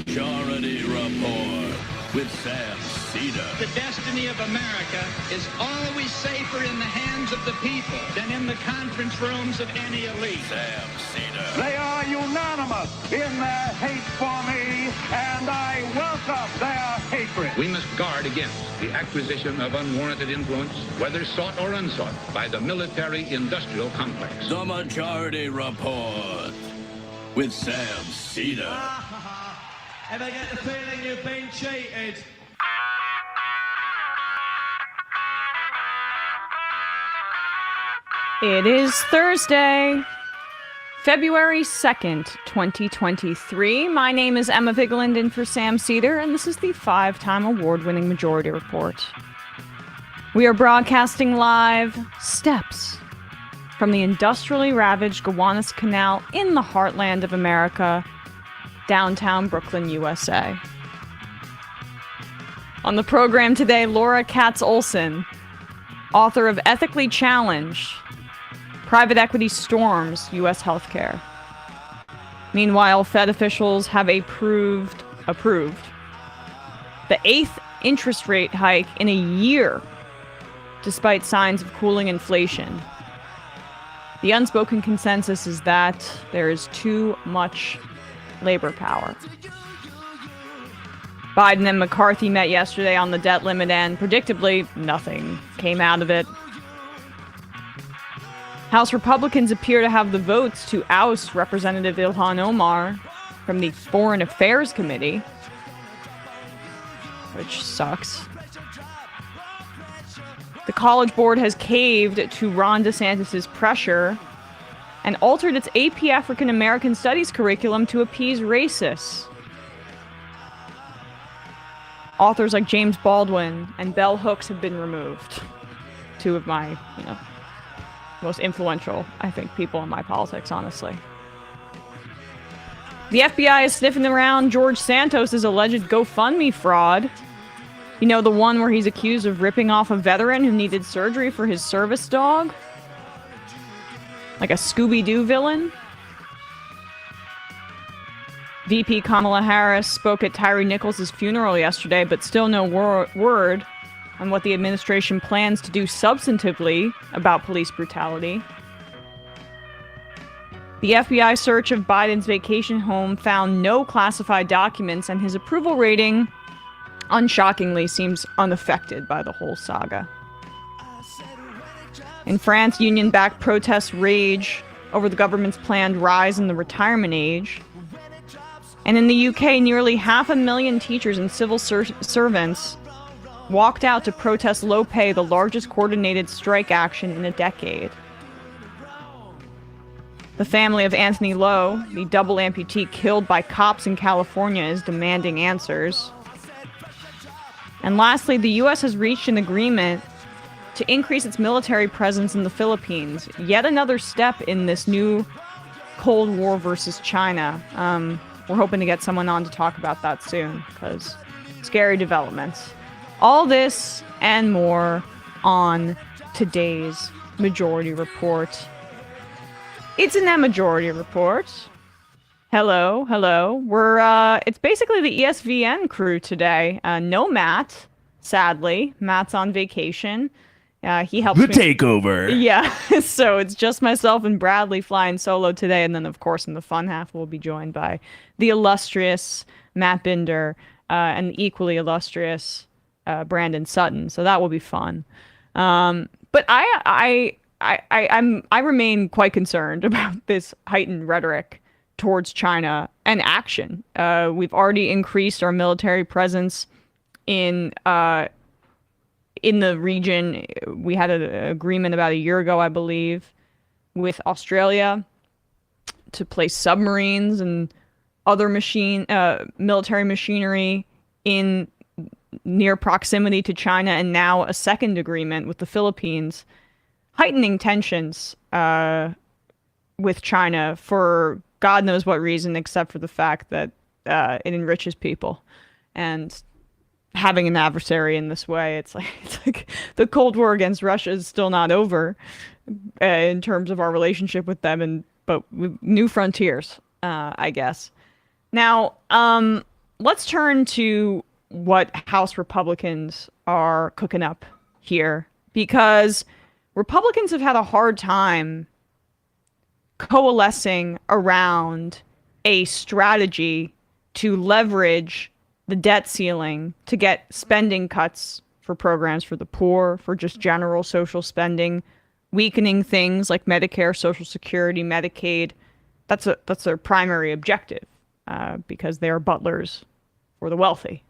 Majority Report with Sam Seder. The destiny of America is always safer in the hands of the people than in the conference rooms of any elite. Sam Seder. They are unanimous in their hate for me, and I welcome their hatred. We must guard against the acquisition of unwarranted influence, whether sought or unsought, by the military-industrial complex. The Majority Report with Sam Seder. Ever get the feeling you've been cheated? It is Thursday, February 2nd, 2023. My name is Emma Vigeland in for Sam Seder, and this is the 5-time award-winning Majority Report. We are broadcasting live steps from the industrially ravaged Gowanus Canal in the heartland of America, downtown Brooklyn, USA. On the program today, Laura Katz Olson, author of Ethically Challenged, Private Equity Storms U.S. Healthcare. Meanwhile, Fed officials have approved the 8th interest rate hike in a year, despite signs of cooling inflation. The unspoken consensus is that there is too much labor power. Biden and McCarthy met yesterday on the debt limit, and predictably, nothing came out of it. House Republicans appear to have the votes to oust Representative Ilhan Omar from the Foreign Affairs Committee, which sucks. The College Board has caved to Ron DeSantis' pressure and altered its AP African American Studies curriculum to appease racists. Authors like James Baldwin and Bell Hooks have been removed. Two of my, most influential, I think, people in my politics, honestly. The FBI is sniffing around George Santos' alleged GoFundMe fraud. You know, the one where he's accused of ripping off a veteran who needed surgery for his service dog? Like a Scooby-Doo villain? VP Kamala Harris spoke at Tyree Nichols' funeral yesterday, but still no word on what the administration plans to do substantively about police brutality. The FBI search of Biden's vacation home found no classified documents, and his approval rating, unshockingly, seems unaffected by the whole saga. In France, union-backed protests rage over the government's planned rise in the retirement age. And in the UK, nearly 500,000 teachers and civil servants walked out to protest low pay, the largest coordinated strike action in a decade. The family of Anthony Lowe, the double amputee killed by cops in California, is demanding answers. And lastly, the U.S. has reached an agreement to increase its military presence in the Philippines. Yet another step in this new Cold War versus China. We're hoping to get someone on to talk about that soon, because scary developments. All this and more on today's Majority Report. It's an Majority Report. Hello. It's basically the ESVN crew today. No Matt, sadly. Matt's on vacation. He helps the me. takeover. Yeah, so it's just myself and Bradley flying solo today, and then, of course, in the fun half, we'll be joined by the illustrious Matt Binder and the equally illustrious Brandon Sutton. So that will be fun. But I remain quite concerned about this heightened rhetoric towards China and action. We've already increased our military presence in the region. We had an agreement about a year ago, I believe, with Australia to place submarines and other military machinery in near proximity to China, and now a second agreement with the Philippines, heightening tensions with China for God knows what reason, except for the fact that it enriches people. And having an adversary in this way, it's like the Cold War against Russia is still not over in terms of our relationship with them, but with new frontiers, I guess. Now, let's turn to what House Republicans are cooking up here, because Republicans have had a hard time coalescing around a strategy to leverage the debt ceiling to get spending cuts for programs for the poor, for just general social spending, weakening things like Medicare, Social Security, Medicaid. That's their primary objective, because they are butlers for the wealthy.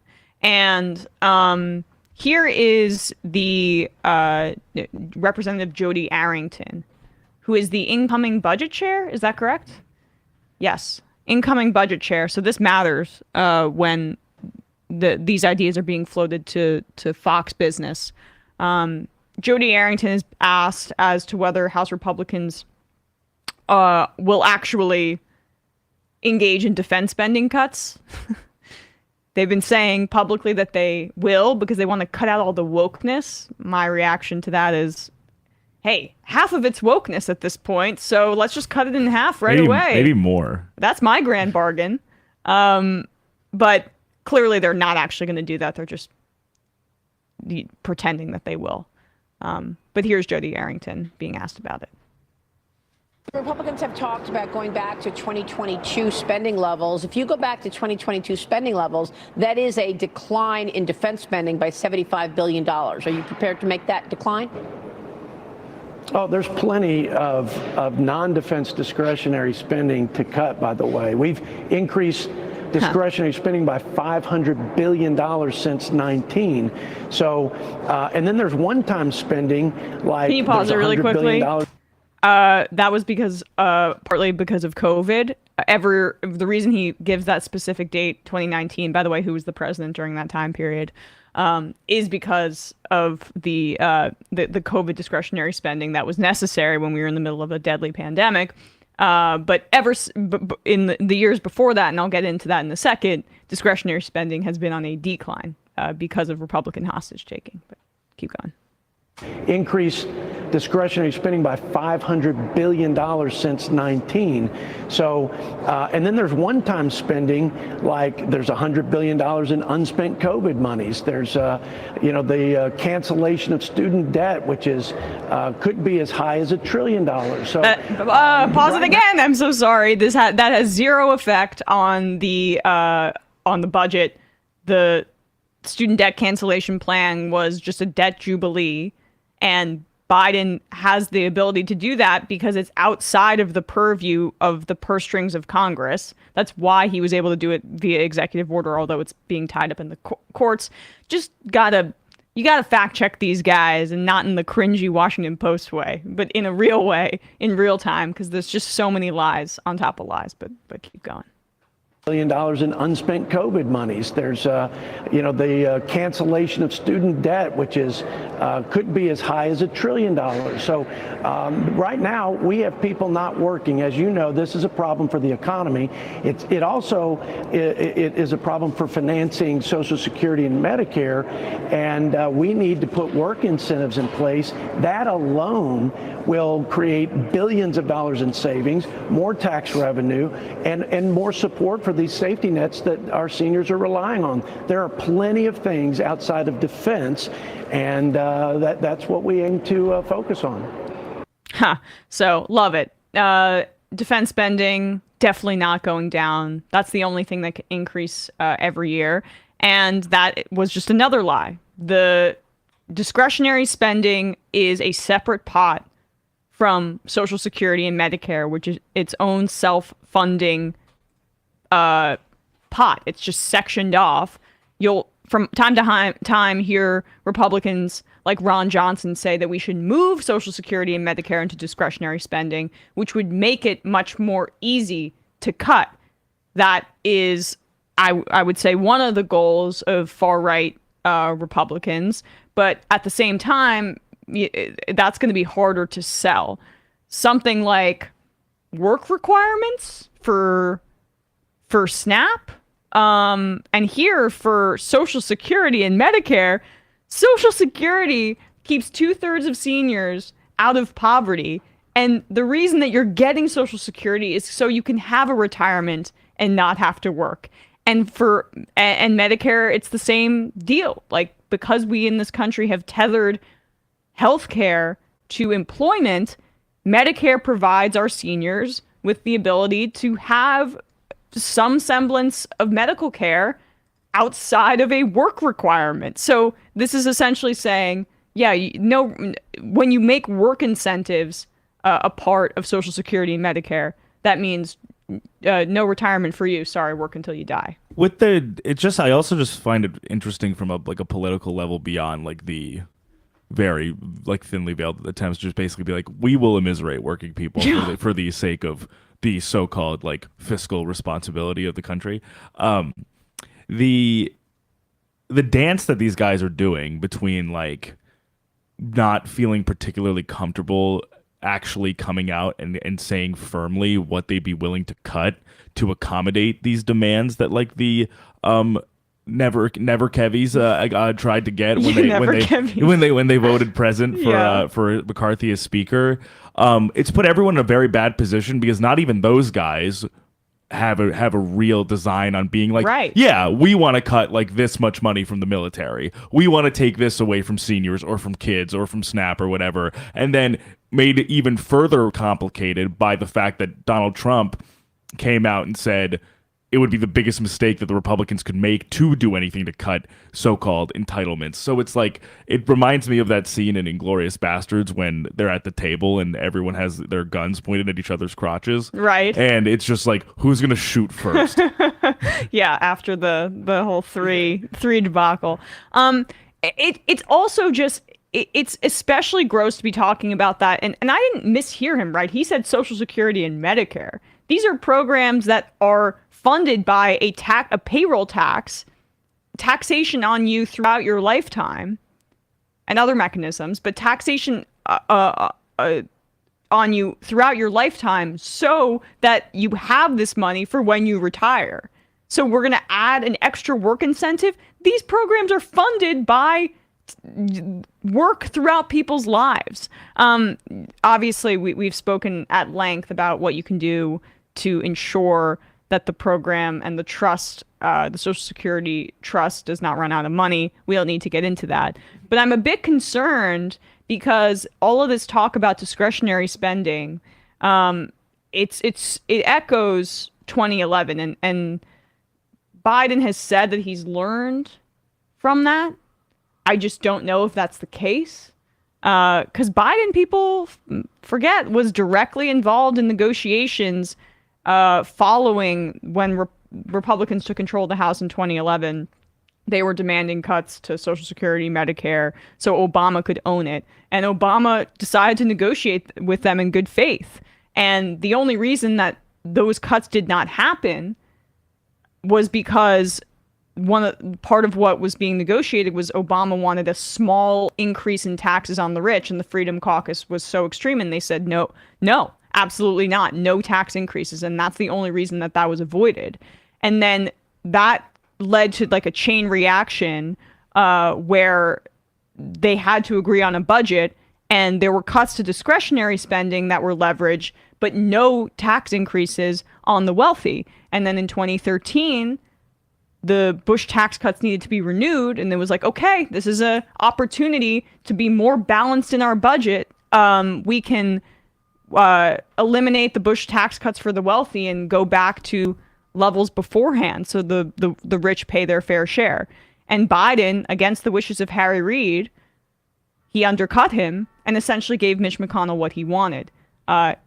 And here is the Representative Jody Arrington, who is the incoming budget chair. Is that correct? Yes, incoming budget chair. So this matters when these ideas are being floated to Fox Business. Jody Arrington is asked as to whether House Republicans will actually engage in defense spending cuts. They've been saying publicly that they will because they want to cut out all the wokeness. My reaction to that is, hey, half of it's wokeness at this point, so let's just cut it in half away. Maybe more. That's my grand bargain. But clearly they're not actually going to do that. They're just pretending that they will. But here's Jody Arrington being asked about it. Republicans have talked about going back to 2022 spending levels. If you go back to 2022 spending levels, that is a decline in defense spending by $75 billion. Are you prepared to make that decline? Oh, there's plenty of non-defense discretionary spending to cut, by the way. We've increased discretionary spending by $500 billion since 19. So, and then there's one-time spending like. Can you pause it really quickly? That was because partly because of COVID. The reason he gives that specific date, 2019, by the way, who was the president during that time period, is because of the COVID discretionary spending that was necessary when we were in the middle of a deadly pandemic. But in the years before that, and I'll get into that in a second, discretionary spending has been on a decline because of Republican hostage taking. But keep going. Increased discretionary spending by $500 billion since 19. So, and then there's one-time spending, like there's $100 billion in unspent COVID monies. There's, the cancellation of student debt, which is could be as high as $1 trillion. So, pause it again. I'm so sorry. That has zero effect on the budget. The student debt cancellation plan was just a debt jubilee. And Biden has the ability to do that because it's outside of the purview of the purse strings of Congress. That's why he was able to do it via executive order, although it's being tied up in the courts. You gotta fact check these guys, and not in the cringy Washington Post way, but in a real way, in real time, because there's just so many lies on top of lies. But keep going. $1 billion in unspent COVID monies. There's, the cancellation of student debt, which is could be as high as $1 trillion. So right now we have people not working. As you know, this is a problem for the economy. It also is a problem for financing Social Security and Medicare, and we need to put work incentives in place. That alone will create billions of dollars in savings, more tax revenue, and more support for these safety nets that our seniors are relying on. There are plenty of things outside of defense, and that's what we aim to focus on. So love it. Defense spending definitely not going down. That's the only thing that can increase every year, and that was just another lie. The discretionary spending is a separate pot from Social Security and Medicare, which is its own self-funding pot. It's just sectioned off. You'll, from time to time, hear Republicans like Ron Johnson say that we should move Social Security and Medicare into discretionary spending, which would make it much more easy to cut. That is, I would say, one of the goals of far-right Republicans. But at the same time, that's going to be harder to sell. Something like work requirements for SNAP, and here for Social Security and Medicare. Social Security keeps 2/3 of seniors out of poverty, and the reason that you're getting Social Security is so you can have a retirement and not have to work. And Medicare, it's the same deal. Like, because we in this country have tethered healthcare to employment, Medicare provides our seniors with the ability to have some semblance of medical care outside of a work requirement. So this is essentially saying, when you make work incentives a part of Social Security and Medicare, that means no retirement for you. Sorry, work until you die. I also just find it interesting from a political level beyond like the very like thinly veiled attempts to just basically be like, we will immiserate working people for the sake of the so-called like fiscal responsibility of the country. The dance that these guys are doing between like not feeling particularly comfortable actually coming out and saying firmly what they'd be willing to cut to accommodate these demands that like the never Kevies tried to get when they voted present for McCarthy as speaker. It's put everyone in a very bad position because not even those guys have a real design on being like, right, yeah, we want to cut like this much money from the military. We want to take this away from seniors or from kids or from SNAP or whatever. And then made it even further complicated by the fact that Donald Trump came out and said it would be the biggest mistake that the Republicans could make to do anything to cut so-called entitlements. So it's like, it reminds me of that scene in Inglourious Bastards when they're at the table and everyone has their guns pointed at each other's crotches. Right. And it's just like, who's going to shoot first? Yeah, after the whole three debacle. It's also just, it's especially gross to be talking about that. And I didn't mishear him, right? He said Social Security and Medicare. These are programs that are funded by a payroll taxation on you throughout your lifetime, and other mechanisms, but taxation on you throughout your lifetime so that you have this money for when you retire. So we're going to add an extra work incentive. These programs are funded by work throughout people's lives. Obviously, we've spoken at length about what you can do to ensure that the program and the trust, the Social Security trust, does not run out of money. We don't need to get into that. But I'm a bit concerned because all of this talk about discretionary spending, it echoes 2011, and Biden has said that he's learned from that. I just don't know if that's the case. Because Biden, people forget, was directly involved in negotiations following when Republicans took control of the House in 2011. They were demanding cuts to Social Security, Medicare, so Obama could own it. And Obama decided to negotiate with them in good faith. And the only reason that those cuts did not happen was because part of what was being negotiated was Obama wanted a small increase in taxes on the rich, and the Freedom Caucus was so extreme, and they said, no, absolutely not. No tax increases. And that's the only reason that was avoided. And then that led to like a chain reaction where they had to agree on a budget, and there were cuts to discretionary spending that were leveraged, but no tax increases on the wealthy. And then in 2013, the Bush tax cuts needed to be renewed, and it was like, okay, this is an opportunity to be more balanced in our budget. We can eliminate the Bush tax cuts for the wealthy and go back to levels beforehand, so the rich pay their fair share. And Biden, against the wishes of Harry Reid, he undercut him and essentially gave Mitch McConnell what he wanted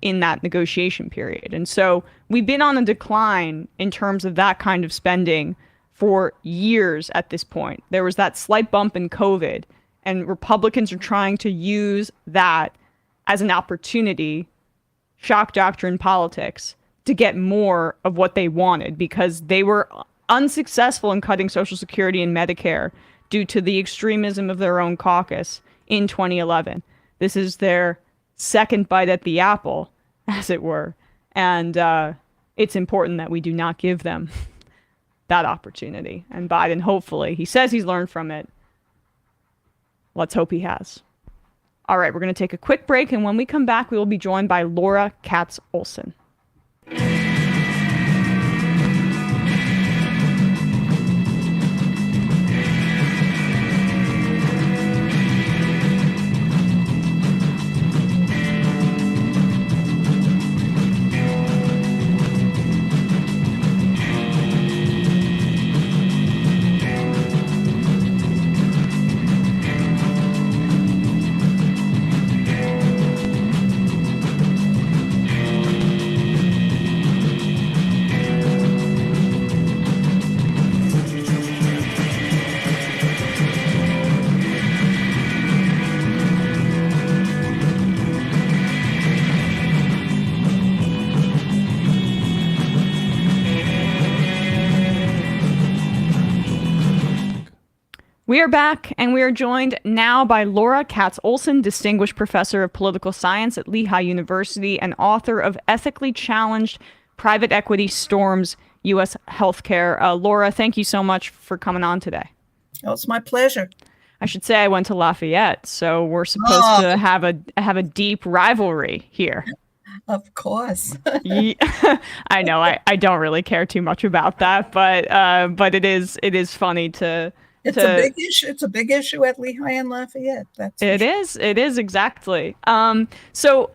in that negotiation period. And so we've been on a decline in terms of that kind of spending for years at this point. There was that slight bump in COVID, and Republicans are trying to use that as an opportunity, shock doctrine politics, to get more of what they wanted, because they were unsuccessful in cutting Social Security and Medicare due to the extremism of their own caucus in 2011. This is their second bite at the apple, as it were. And it's important that we do not give them that opportunity. And Biden, hopefully, he says he's learned from it. Let's hope he has. All right, we're going to take a quick break, and when we come back, we will be joined by Laura Katz Olson. We are back, and we are joined now by Laura Katz Olson, Distinguished Professor of Political Science at Lehigh University and author of Ethically Challenged Private Equity Storms U.S. Healthcare. Laura, thank you so much for coming on today. Oh, it's my pleasure. I should say I went to Lafayette, so we're supposed to have a deep rivalry here. Of course. I know I don't really care too much about that, but it is funny to. It's a big issue. It's a big issue at Lehigh and Lafayette. It is exactly. So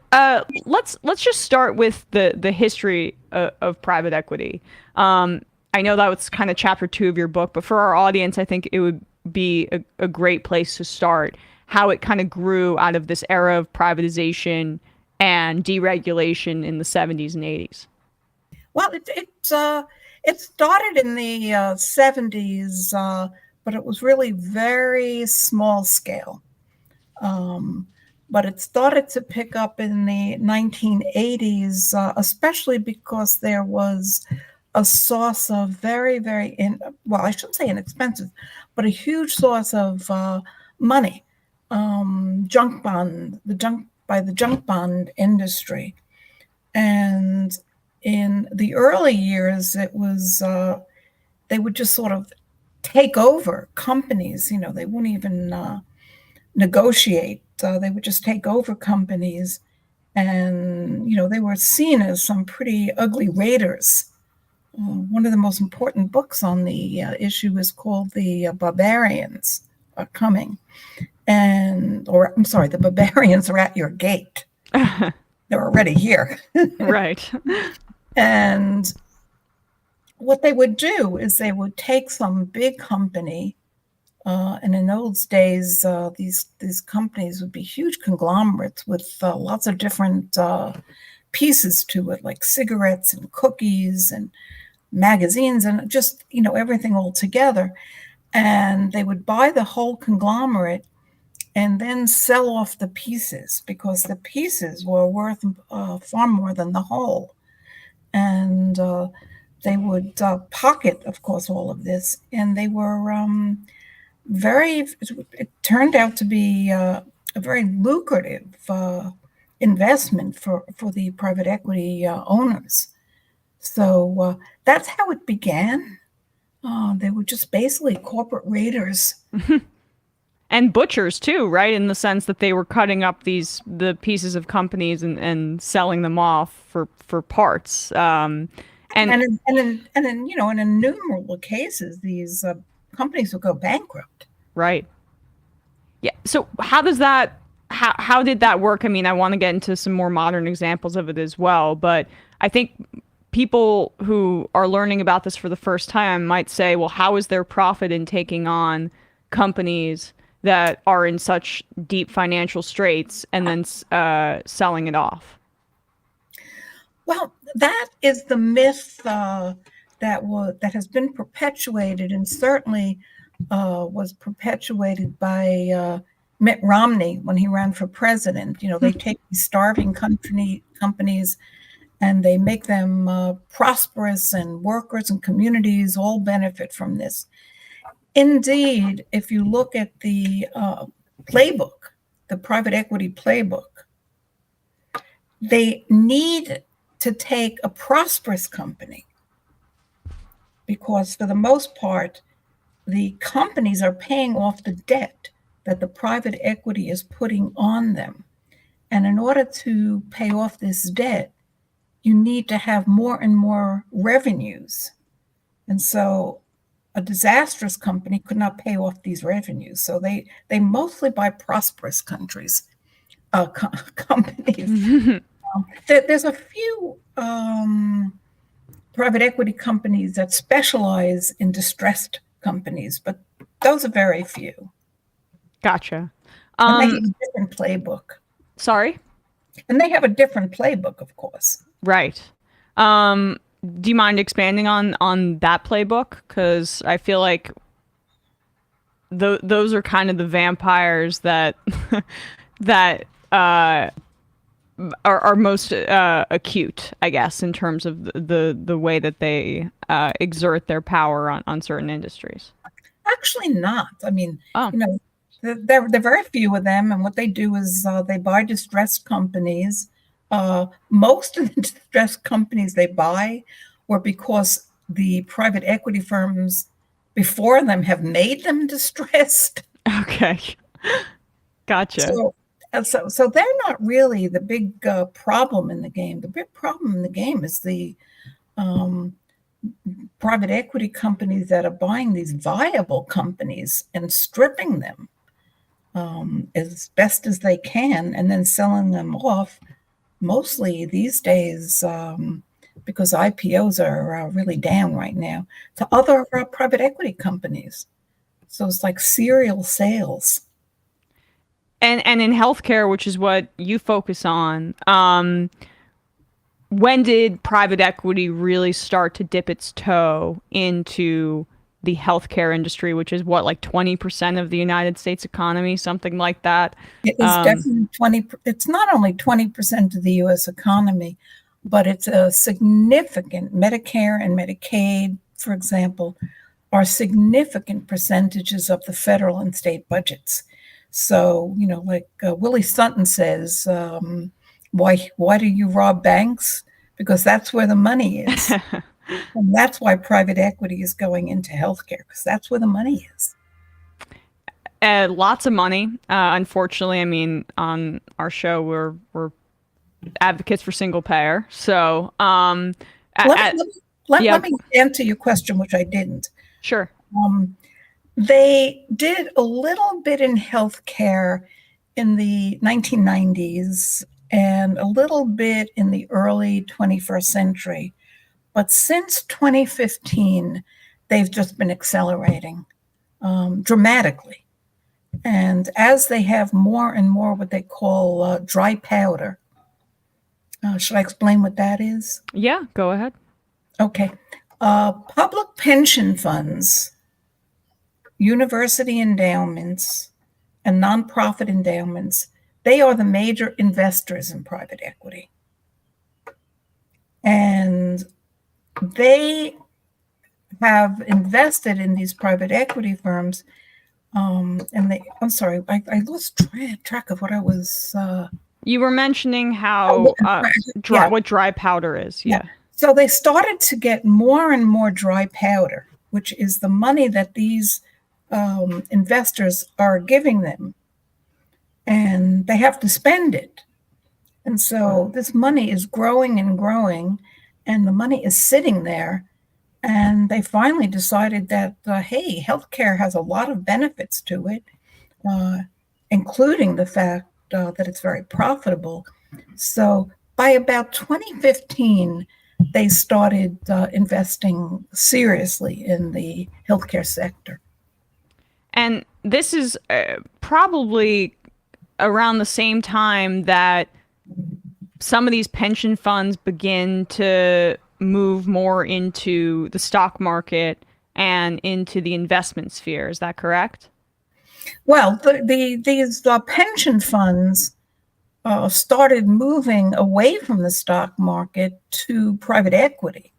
let's just start with the history of private equity. I know that was kind of chapter 2 of your book, but for our audience, I think it would be a great place to start. How it kind of grew out of this era of privatization and deregulation in the 70s and 80s. Well, it started in the 70s. But it was really very small scale. But it started to pick up in the 1980s, especially because there was a source of very, very, I shouldn't say inexpensive, but a huge source of money, junk bond, the junk bond industry. And in the early years, it was, they would just sort of take over companies. They wouldn't even negotiate. They would just take over companies, and they were seen as some pretty ugly raiders. One of the most important books on the issue is called "The Barbarians Are Coming," the barbarians are at your gate. They're already here, right? And what they would do is they would take some big company, and in those days, these companies would be huge conglomerates with lots of different pieces to it, like cigarettes and cookies and magazines and just, everything all together. And they would buy the whole conglomerate and then sell off the pieces, because the pieces were worth far more than the whole. And they would pocket, of course, all of this, and they were it turned out to be a very lucrative investment for the private equity owners. So that's how it began. They were just basically corporate raiders. And butchers too, right? In the sense that they were cutting up the pieces of companies and selling them off for parts. And in innumerable cases, these companies will go bankrupt. Right. Yeah. So how did that work? I mean, I want to get into some more modern examples of it as well, but I think people who are learning about this for the first time might say, well, how is there profit in taking on companies that are in such deep financial straits and then selling it off? Well, that is the myth that has been perpetuated, and certainly was perpetuated by Mitt Romney when he ran for president. They take these starving companies and they make them prosperous, and workers and communities all benefit from this. Indeed, if you look at the playbook, the private equity playbook, they need to take a prosperous company, because for the most part, the companies are paying off the debt that the private equity is putting on them. And in order to pay off this debt, you need to have more and more revenues. And so a disastrous company could not pay off these revenues. So they mostly buy prosperous companies. There's a few private equity companies that specialize in distressed companies, but those are very few. Gotcha. And they have a different playbook. Sorry? And they have a different playbook, of course. Right. Do you mind expanding on that playbook? Because I feel like those are kind of the vampires that are most acute, I guess, in terms of the way that they exert their power on certain industries. actually not. I mean, Oh. there are very few of them, and what they do is they buy distressed companies. Most of the distressed companies they buy were because the private equity firms before them have made them distressed. Okay. Gotcha. So they're not really the big problem in the game. The big problem in the game is the private equity companies that are buying these viable companies and stripping them as best as they can and then selling them off, mostly these days, because IPOs are really down right now, to other private equity companies. So it's like serial sales. And in healthcare, which is what you focus on, when did private equity really start to dip its toe into the healthcare industry, which is what, like 20% of the United States economy, something like that? It is definitely 20. It's not only 20% of the U.S. economy, but it's a significant. Medicare and Medicaid, for example, are significant percentages of the federal and state budgets. So, like Willie Sutton says, why do you rob banks? Because that's where the money is. And that's why private equity is going into healthcare, because that's where the money is. Lots of money. Unfortunately, I mean, on our show, we're advocates for single payer. So, let me answer your question, which I didn't. Sure. They did a little bit in healthcare in the 1990s and a little bit in the early 21st century. But since 2015, they've just been accelerating dramatically. And as they have more and more what they call dry powder, should I explain what that is? Yeah, go ahead. Okay. Public pension funds, university endowments, and nonprofit endowments, they are the major investors in private equity. And they have invested in these private equity firms. I'm sorry, I lost track of what I was. You were mentioning how what dry powder is. Yeah. So they started to get more and more dry powder, which is the money that these investors are giving them, and they have to spend it. And so this money is growing and growing, and the money is sitting there. And they finally decided that, hey, healthcare has a lot of benefits to it, including the fact that it's very profitable. So by about 2015, they started investing seriously in the healthcare sector. And this is probably around the same time that some of these pension funds begin to move more into the stock market and into the investment sphere. Is that correct? Well, these pension funds started moving away from the stock market to private equity.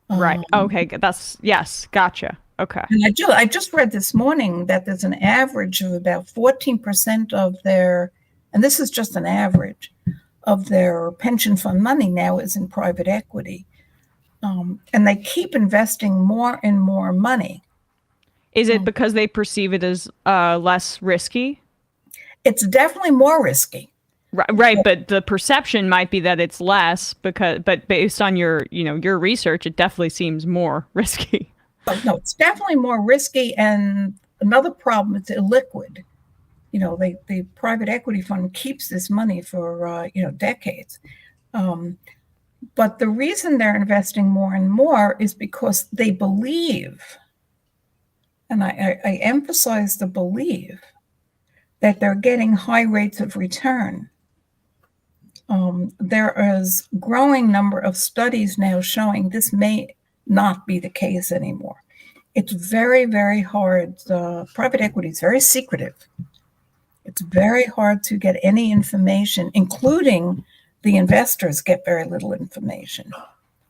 Right. Okay. Yes. Gotcha. Okay. And I just read this morning that there's an average of about 14% of their, and this is just an average, of their pension fund money now is in private equity. And they keep investing more and more money. Is it because they perceive it as less risky? It's definitely more risky. Right, but the perception might be that it's less but based on your research, it definitely seems more risky. No, it's definitely more risky, and another problem, it's illiquid. The private equity fund keeps this money for decades. But the reason they're investing more and more is because they believe, and I emphasize the belief, that they're getting high rates of return. There is a growing number of studies now showing this may not be the case anymore. It's very, very hard. Private equity is very secretive. It's very hard to get any information, including the investors get very little information.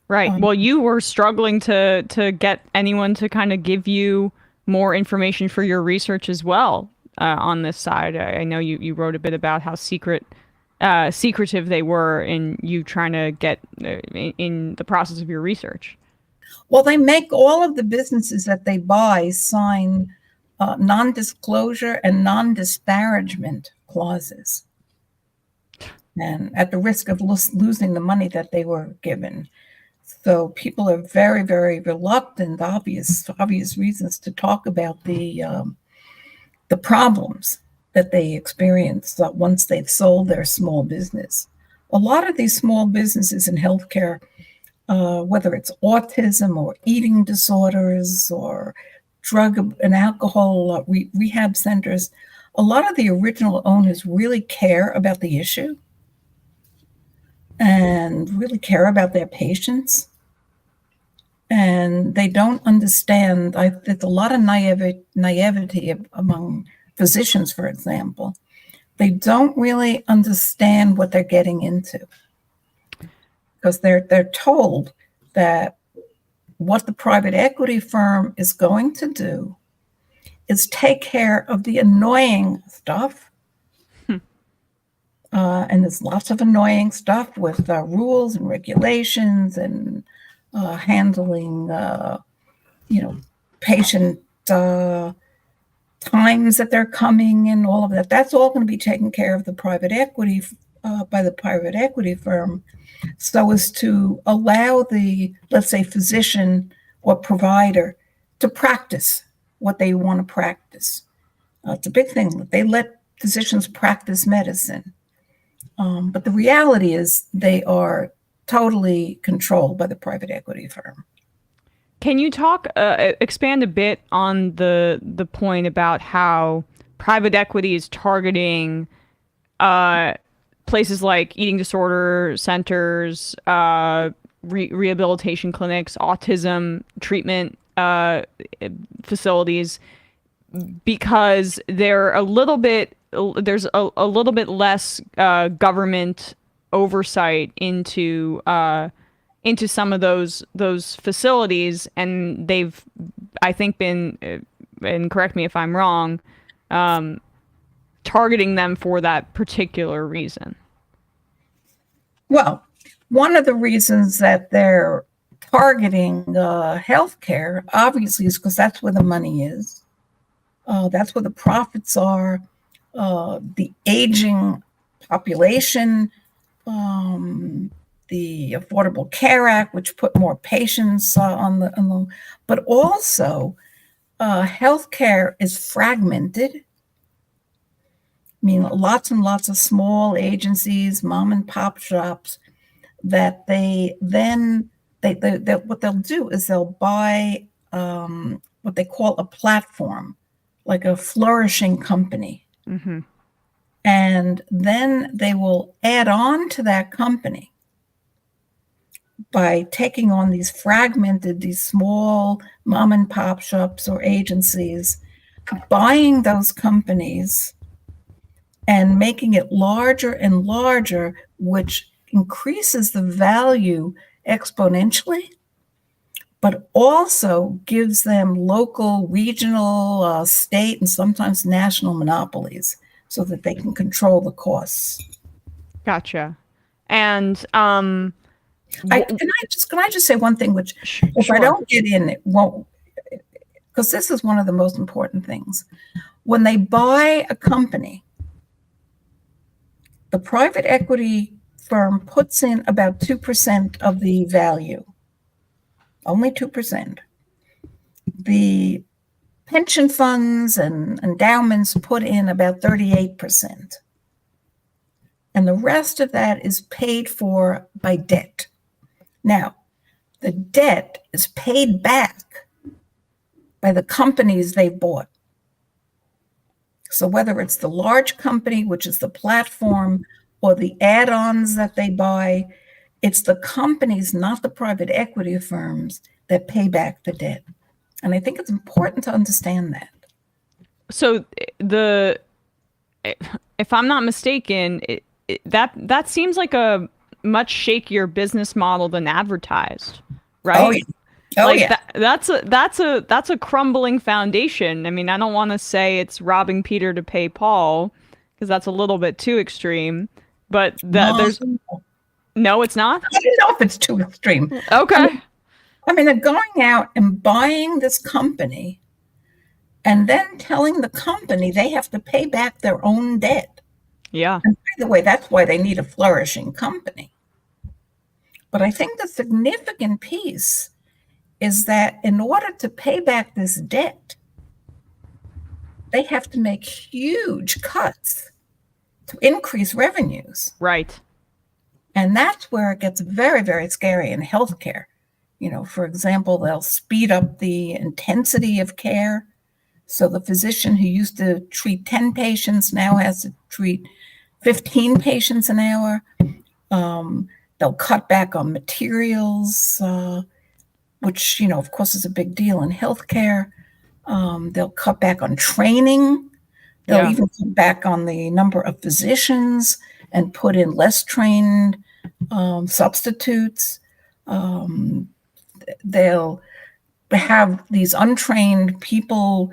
Right. Well, you were struggling to get anyone to kind of give you more information for your research as well on this side. I know you wrote a bit about how secretive they were in you trying to get in the process of your research. Well, they make all of the businesses that they buy sign non-disclosure and non-disparagement clauses, and at the risk of losing the money that they were given. So people are very, very reluctant, obvious reasons, to talk about the problems that they experience once they've sold their small business. A lot of these small businesses in healthcare, whether it's autism or eating disorders or drug and alcohol rehab centers, a lot of the original owners really care about the issue and really care about their patients. And they don't understand, there's a lot of naivety among physicians, for example. They don't really understand what they're getting into, because they're told that what the private equity firm is going to do is take care of the annoying stuff. And there's lots of annoying stuff with rules and regulations and handling, patient times that they're coming and all of that. That's all going to be taken care of by the private equity firm, so as to allow the, let's say, physician or provider to practice what they want to practice. It's a big thing that they let physicians practice medicine. But the reality is they are totally controlled by the private equity firm. Can you expand a bit on the point about how private equity is targeting places like eating disorder centers, rehabilitation clinics, autism treatment facilities, because there's a little bit less government oversight into some of those facilities, and they've, I think, been, and correct me if I'm wrong, targeting them for that particular reason. Well, one of the reasons that they're targeting healthcare, obviously, is because that's where the money is. That's where the profits are. The aging population, the Affordable Care Act, which put more patients on the, but also healthcare is fragmented. I mean, lots and lots of small agencies, mom and pop shops, that what they'll do is they'll buy what they call a platform, like a flourishing company. Mm-hmm. And then they will add on to that company by taking on these small mom and pop shops or agencies, buying those companies and making it larger and larger, which increases the value exponentially, but also gives them local, regional, state, and sometimes national monopolies, so that they can control the costs. Gotcha. And can I just say one thing, which if sure. I don't get in, it won't, because this is one of the most important things. When they buy a company, the private equity firm puts in about 2% of the value, only 2%. The pension funds and endowments put in about 38%. And the rest of that is paid for by debt. Now, the debt is paid back by the companies they bought. So whether it's the large company, which is the platform, or the add-ons that they buy, it's the companies, not the private equity firms, that pay back the debt. And I think it's important to understand that. So if I'm not mistaken, that seems like a much shakier business model than advertised, right? Oh, yeah. Oh, like yeah. that's a crumbling foundation. I mean, I don't want to say it's robbing Peter to pay Paul, because that's a little bit too extreme. But there's no, it's not. I don't know if it's too extreme. Okay. I mean, they're going out and buying this company and then telling the company they have to pay back their own debt. Yeah. And by the way, that's why they need a flourishing company. But I think the significant piece is that in order to pay back this debt, they have to make huge cuts to increase revenues. Right. And that's where it gets very, very scary in healthcare. You know, for example, they'll speed up the intensity of care. So the physician who used to treat 10 patients now has to treat 15 patients an hour. They'll cut back on materials, which, you know, of course, is a big deal in healthcare. They'll cut back on training. They'll even cut back on the number of physicians and put in less trained substitutes. They'll have these untrained people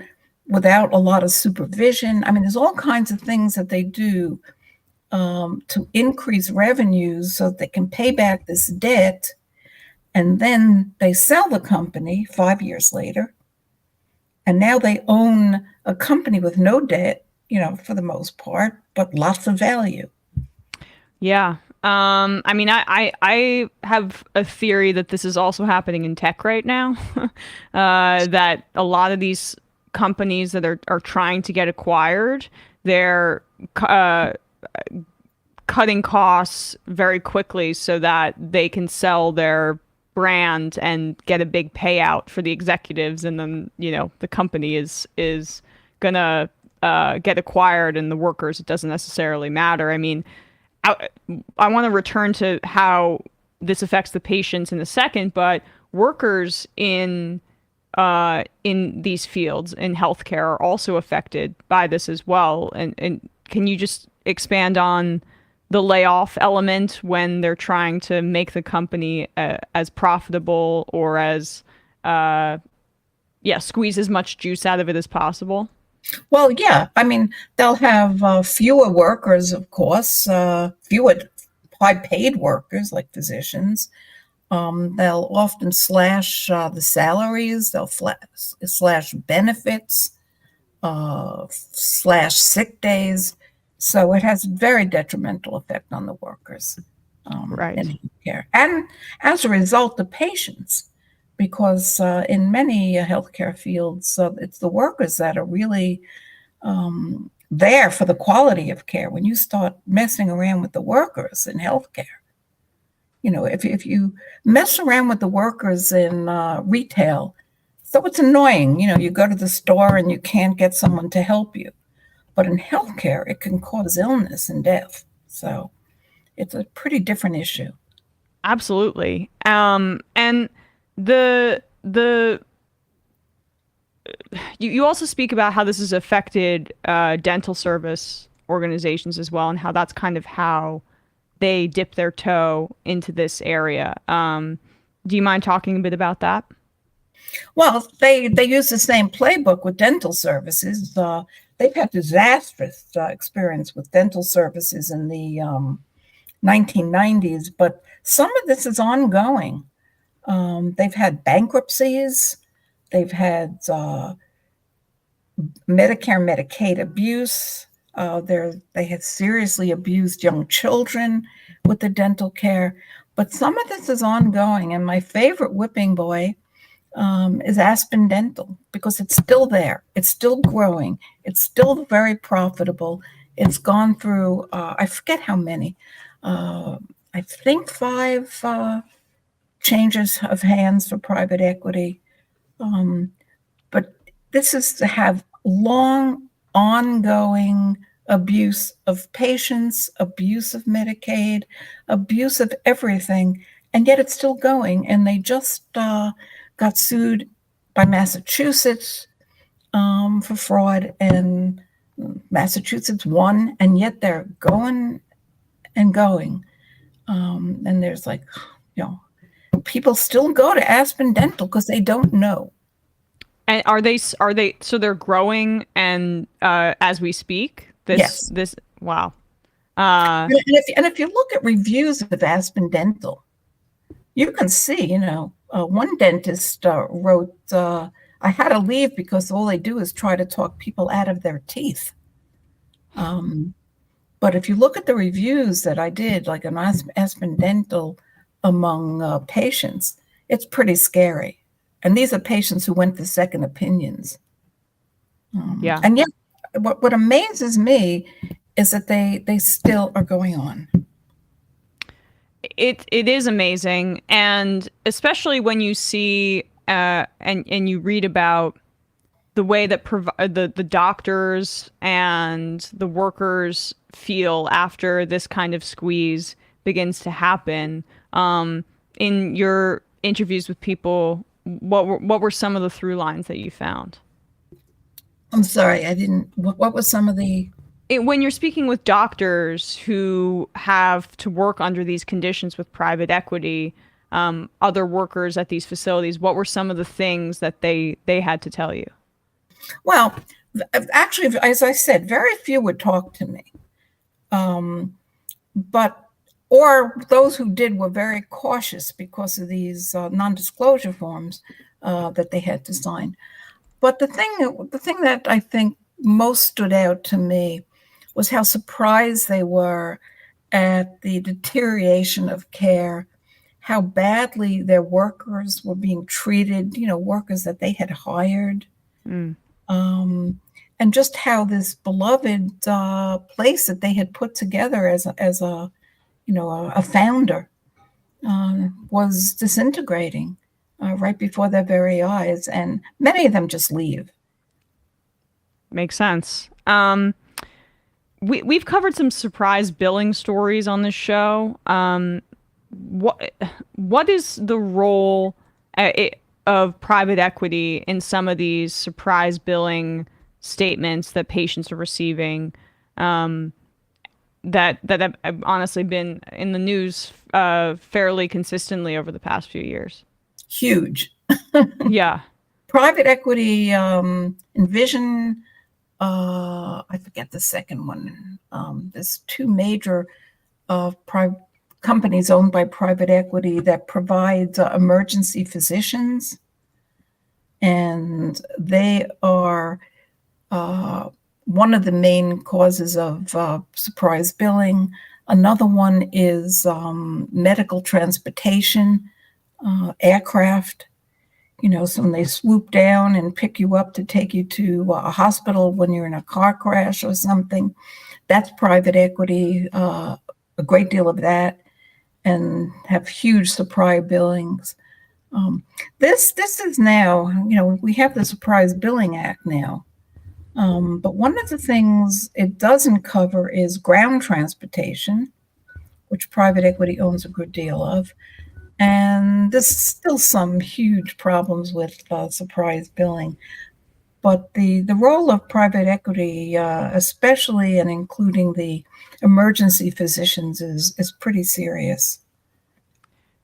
without a lot of supervision. I mean, there's all kinds of things that they do to increase revenues so that they can pay back this debt. And then they sell the company 5 years later. And now they own a company with no debt, you know, for the most part, but lots of value. Yeah. I mean, I have a theory that this is also happening in tech right now. That a lot of these companies that are trying to get acquired, they're cutting costs very quickly so that they can sell their brand and get a big payout for the executives, and then, you know, the company is gonna get acquired, and the workers, it doesn't necessarily matter. I mean, I want to return to how this affects the patients in a second, but workers in these fields in healthcare are also affected by this as well. And can you just expand on the layoff element when they're trying to make the company as profitable, or as squeeze as much juice out of it as possible? Well, yeah. I mean, they'll have fewer workers, of course, fewer high-paid workers like physicians. They'll often slash the salaries. They'll slash benefits, slash sick days. So it has very detrimental effect on the workers Right. in healthcare. And as a result, the patients, because in many healthcare fields, it's the workers that are really there for the quality of care. When you start messing around with the workers in healthcare, you know, if you mess around with the workers in retail, so it's annoying. You know, you go to the store and you can't get someone to help you. But in healthcare, it can cause illness and death. So it's a pretty different issue. Absolutely. And the you also speak about how this has affected dental service organizations as well, and how that's kind of how they dip their toe into this area. Do you mind talking a bit about that? Well, they use the same playbook with dental services. They've had disastrous experience with dental services in the 1990s, but some of this is ongoing. They've had bankruptcies. They've had Medicare, Medicaid abuse. They had seriously abused young children with the dental care. But some of this is ongoing. And my favorite whipping boy is Aspen Dental, because it's still there. It's still growing. It's still very profitable. It's gone through, I forget how many, I think 5 changes of hands for private equity. But this is to have long, ongoing abuse of patients, abuse of Medicaid, abuse of everything, and yet it's still going. And they just got sued by Massachusetts for fraud, and Massachusetts won, and yet they're going and going. And there's like, you know, people still go to Aspen Dental because they don't know. And are they so they're growing and as we speak? Yes. Wow. And if you look at reviews of Aspen Dental, you can see, one dentist wrote, I had to leave because all they do is try to talk people out of their teeth. But if you look at the reviews that I did, like on Aspen Dental among patients, it's pretty scary. And these are patients who went for second opinions. Yeah. And yet, what amazes me is that they still are going on. It is amazing, and especially when you see and you read about the way that the doctors and the workers feel after this kind of squeeze begins to happen. In your interviews with people, what were some of the through lines that you found? I'm sorry, I didn't. What was some of the? When you're speaking with doctors who have to work under these conditions with private equity, other workers at these facilities, what were some of the things that they had to tell you? Well, actually, as I said, very few would talk to me. Or those who did were very cautious because of these non-disclosure forms that they had to sign. But the thing that I think most stood out to me was how surprised they were at the deterioration of care, how badly their workers were being treated, workers that they had hired. And just how this beloved place that they had put together as a founder was disintegrating right before their very eyes, and many of them just leave. Makes sense. We've covered some surprise billing stories on this show. What is the role of private equity in some of these surprise billing statements that patients are receiving that have honestly been in the news fairly consistently over the past few years? Huge. Yeah. Private equity, Envision, I forget the second one. There's two major companies owned by private equity that provide emergency physicians. And they are one of the main causes of surprise billing. Another one is medical transportation, aircraft. So when they swoop down and pick you up to take you to a hospital when you're in a car crash or something, that's private equity, a great deal of that, and have huge surprise billings. This is now, we have the Surprise Billing Act now. But one of the things it doesn't cover is ground transportation, which private equity owns a good deal of. And there's still some huge problems with surprise billing. But the role of private equity, especially and including the emergency physicians, is pretty serious.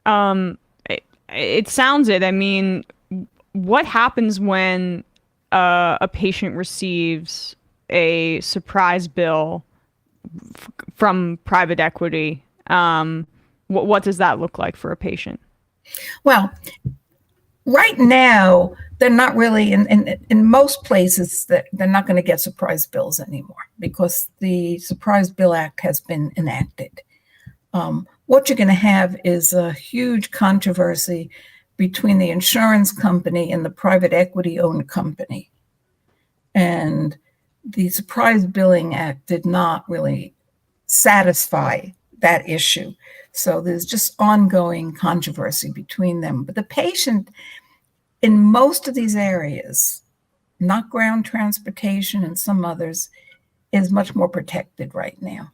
It sounds it. I mean, what happens when a patient receives a surprise bill from private equity? What does that look like for a patient? Well, right now, they're not really, in most places, that they're not going to get surprise bills anymore because the Surprise Bill Act has been enacted. What you're going to have is a huge controversy between the insurance company and the private equity-owned company. And the Surprise Billing Act did not really satisfy that issue. So there's just ongoing controversy between them. But the patient in most of these areas, not ground transportation and some others, is much more protected right now.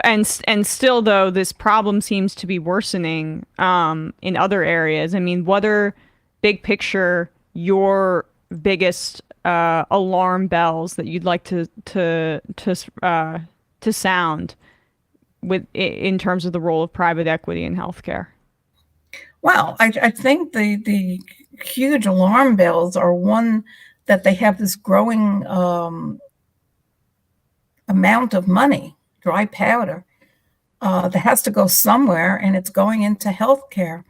And still, though, this problem seems to be worsening in other areas. I mean, what are, big picture, your biggest alarm bells that you'd like to sound in terms of the role of private equity in healthcare? Well, I think the huge alarm bells are one that they have this growing amount of money, dry powder, that has to go somewhere, and it's going into healthcare.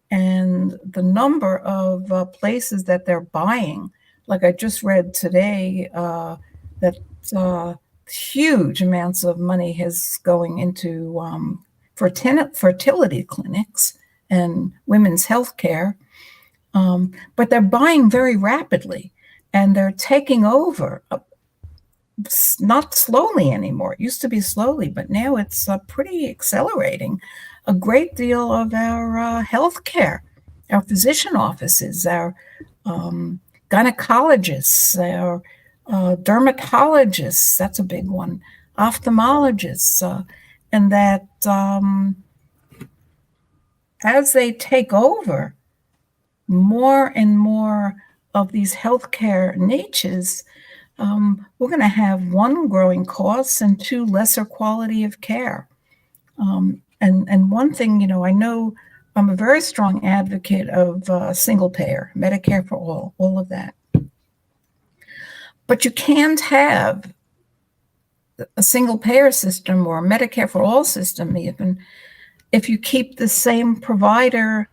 And the number of places that they're buying, like I just read today, that huge amounts of money is going into fertility clinics and women's health care. But they're buying very rapidly, and they're taking over, not slowly anymore. It used to be slowly, but now it's pretty accelerating. A great deal of our health care, our physician offices, our gynecologists, our dermatologists, that's a big one, ophthalmologists, and that as they take over more and more of these healthcare niches, we're going to have one, growing costs, and two, lesser quality of care. And one thing, I know I'm a very strong advocate of single payer, Medicare for all of that. But you can't have a single payer system or a Medicare for all system even if you keep the same provider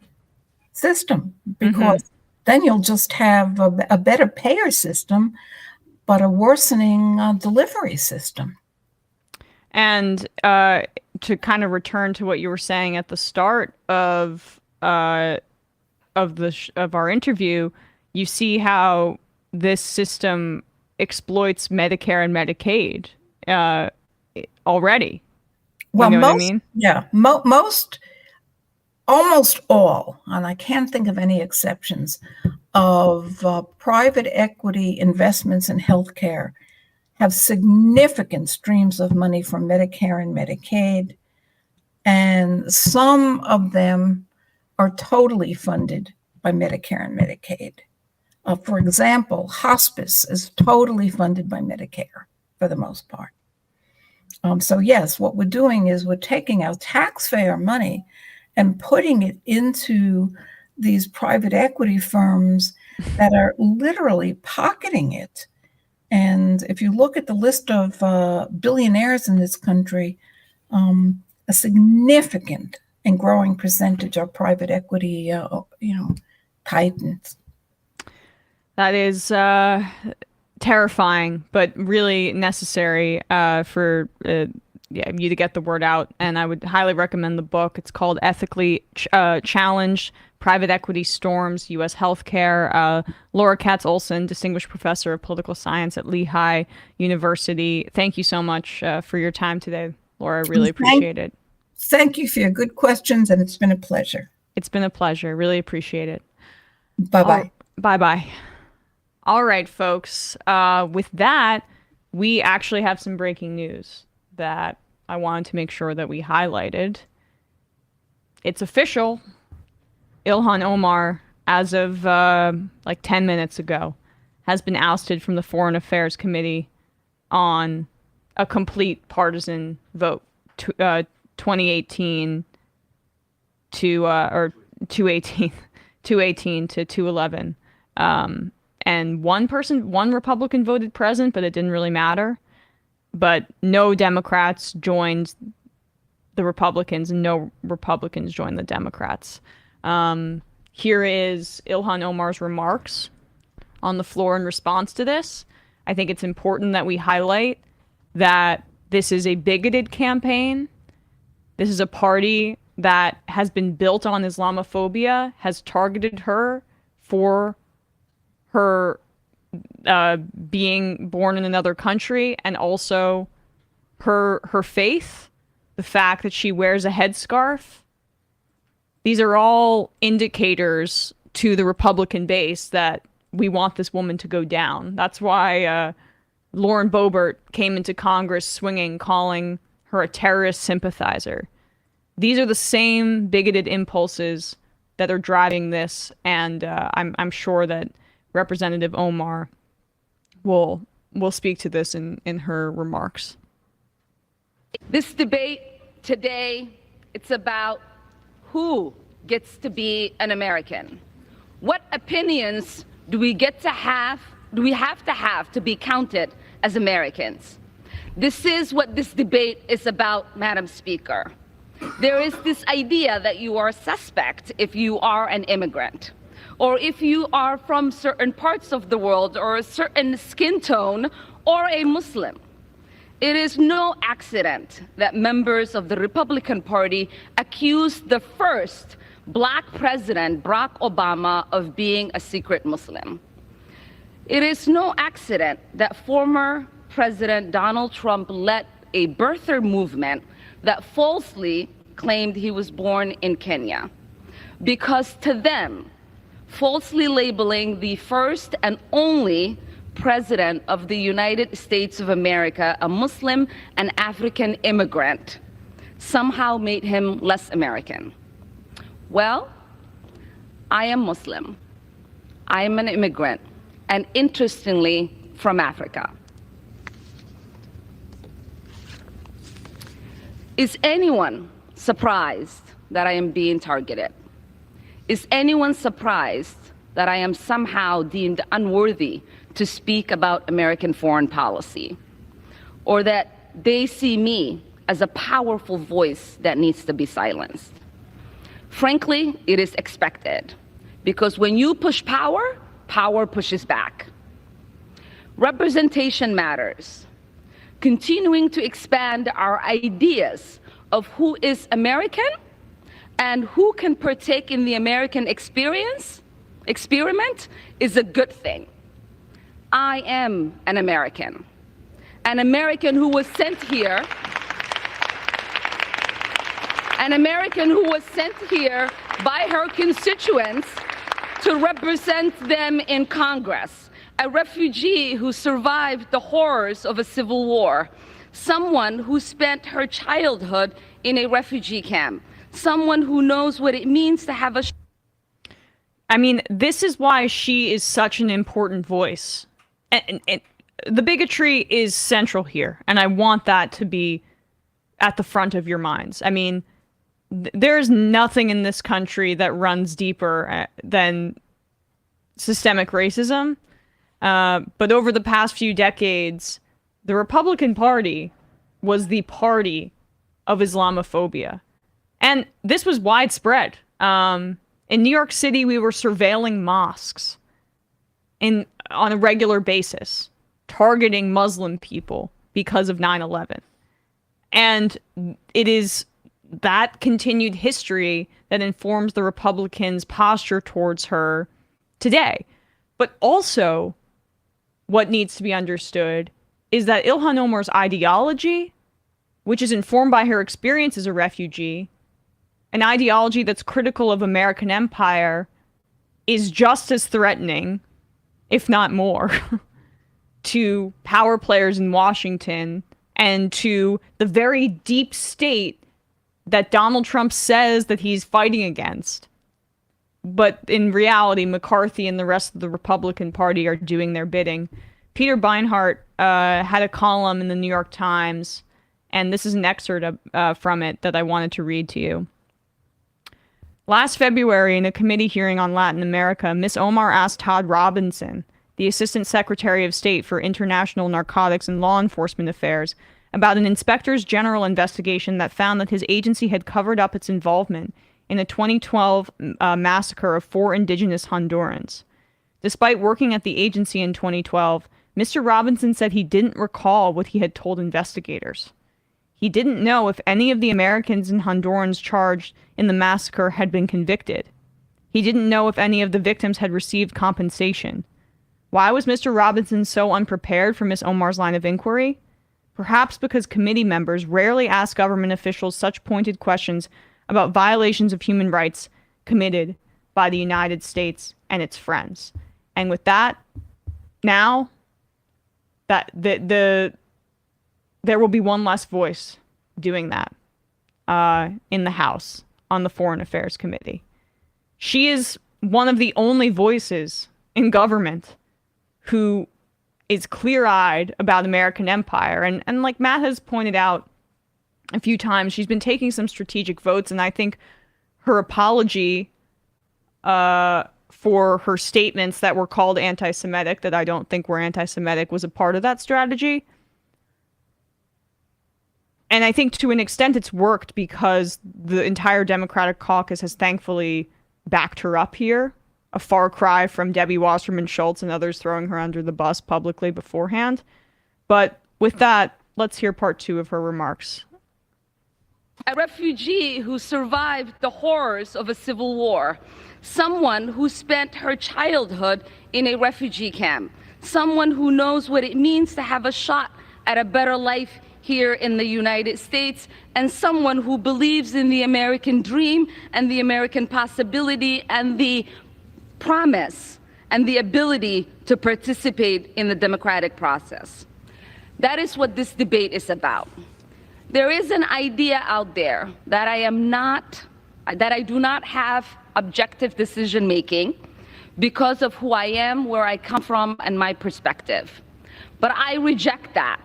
system, because then you'll just have a better payer system, but a worsening delivery system. And to kind of return to what you were saying at the start of our interview, you see how this system exploits Medicare and Medicaid already. Well, you know what I mean? Yeah, almost all, and I can't think of any exceptions, of private equity investments in healthcare have significant streams of money from Medicare and Medicaid, and some of them are totally funded by Medicare and Medicaid. For example, hospice is totally funded by Medicare for the most part. So yes, what we're doing is we're taking our taxpayer money and putting it into these private equity firms that are literally pocketing it. And if you look at the list of billionaires in this country, a significant and growing percentage are private equity, titans. That is terrifying, but really necessary for you to get the word out. And I would highly recommend the book. It's called Ethically Challenged: Private Equity Storms U.S. Healthcare. Laura Katz Olson, Distinguished Professor of Political Science at Lehigh University. Thank you so much for your time today, Laura. I really appreciate it. Thank you for your good questions, and it's been a pleasure. It's been a pleasure. Really appreciate it. Bye-bye. Bye-bye. All right, folks. With that, we actually have some breaking news that I wanted to make sure that we highlighted. It's official. Ilhan Omar, as of like 10 minutes ago, has been ousted from the Foreign Affairs Committee on a complete partisan vote, 2018 to or 218 to 211. And one Republican voted present, but it didn't really matter. But no Democrats joined the Republicans, and no Republicans joined the Democrats. Here is Ilhan Omar's remarks on the floor in response to this. I think it's important that we highlight that this is a bigoted campaign. This is a party that has been built on Islamophobia, has targeted her for her being born in another country, and also her faith, the fact that she wears a headscarf. These are all indicators to the Republican base that we want this woman to go down. That's why Lauren Boebert came into Congress swinging, calling her a terrorist sympathizer. These are the same bigoted impulses that are driving this, and I'm sure that Representative Omar will speak to this in her remarks. This debate today, it's about who gets to be an American. What opinions do we have to have to be counted as Americans? This is what this debate is about, Madam Speaker. There is this idea that you are a suspect if you are an immigrant, or if you are from certain parts of the world, or a certain skin tone, or a Muslim. It is no accident that members of the Republican Party accused the first Black president, Barack Obama, of being a secret Muslim. It is no accident that former President Donald Trump led a birther movement that falsely claimed he was born in Kenya. Because to them, falsely labeling the first and only President of the United States of America a Muslim and African immigrant somehow made him less American. Well, I am Muslim. I am an immigrant, and interestingly, from Africa. Is anyone surprised that I am being targeted? Is anyone surprised that I am somehow deemed unworthy to speak about American foreign policy? Or that they see me as a powerful voice that needs to be silenced? Frankly, it is expected, because when you push power, power pushes back. Representation matters. Continuing to expand our ideas of who is American and who can partake in the American experiment is a good thing. I am an American who was sent here, by her constituents to represent them in Congress, a refugee who survived the horrors of a civil war, someone who spent her childhood in a refugee camp, someone who knows what it means to have a... I mean, this is why she is such an important voice. And the bigotry is central here, and I want that to be at the front of your minds. I mean, there's nothing in this country that runs deeper than systemic racism. But over the past few decades, the Republican Party was the party of Islamophobia. And this was widespread. In New York City, we were surveilling mosques on a regular basis, targeting Muslim people because of 9/11. And it is that continued history that informs the Republicans' posture towards her today. But also, what needs to be understood is that Ilhan Omar's ideology, which is informed by her experience as a refugee, an ideology that's critical of American empire, is just as threatening, if not more, to power players in Washington and to the very deep state that Donald Trump says that he's fighting against. But in reality, McCarthy and the rest of the Republican Party are doing their bidding. Peter Beinart had a column in the New York Times, and this is an excerpt from it that I wanted to read to you. Last February, in a committee hearing on Latin America, Ms. Omar asked Todd Robinson, the Assistant Secretary of State for International Narcotics and Law Enforcement Affairs, about an inspector's general investigation that found that his agency had covered up its involvement in a 2012 massacre of 4 indigenous Hondurans. Despite working at the agency in 2012, Mr. Robinson said he didn't recall what he had told investigators. He didn't know if any of the Americans and Hondurans charged in the massacre had been convicted. He didn't know if any of the victims had received compensation. Why was Mr. Robinson so unprepared for Ms. Omar's line of inquiry? Perhaps because committee members rarely ask government officials such pointed questions about violations of human rights committed by the United States and its friends. And with that, now that there will be one less voice doing that in the House on the Foreign Affairs Committee. She is one of the only voices in government who is clear-eyed about American empire. And like Matt has pointed out a few times. She's been taking some strategic votes, and I think her apology for her statements that were called anti-Semitic, that I don't think were anti-Semitic, was a part of that strategy. And I think to an extent it's worked because the entire Democratic caucus has thankfully backed her up here. A far cry from Debbie Wasserman Schultz and others throwing her under the bus publicly beforehand. But with that, let's hear part 2 of her remarks. A refugee who survived the horrors of a civil war, someone who spent her childhood in a refugee camp, someone who knows what it means to have a shot at a better life here in the United States, and someone who believes in the American dream and the American possibility and the promise and the ability to participate in the democratic process. That is what this debate is about. There is an idea out there that I do not have objective decision making because of who I am, where I come from, and my perspective. But I reject that.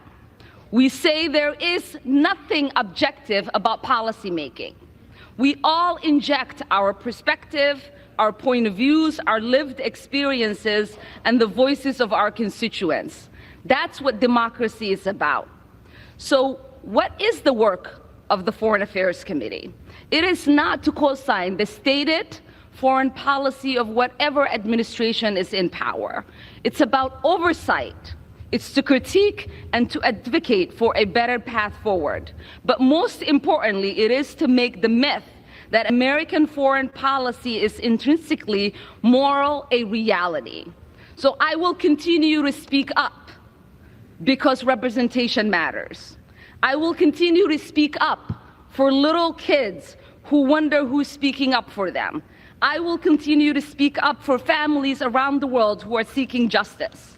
We say there is nothing objective about policymaking. We all inject our perspective, our point of views, our lived experiences, and the voices of our constituents. That's what democracy is about. So what is the work of the Foreign Affairs Committee? It is not to co-sign the stated foreign policy of whatever administration is in power. It's about oversight. It's to critique and to advocate for a better path forward. But most importantly, it is to make the myth that American foreign policy is intrinsically moral a reality. So I will continue to speak up because representation matters. I will continue to speak up for little kids who wonder who's speaking up for them. I will continue to speak up for families around the world who are seeking justice.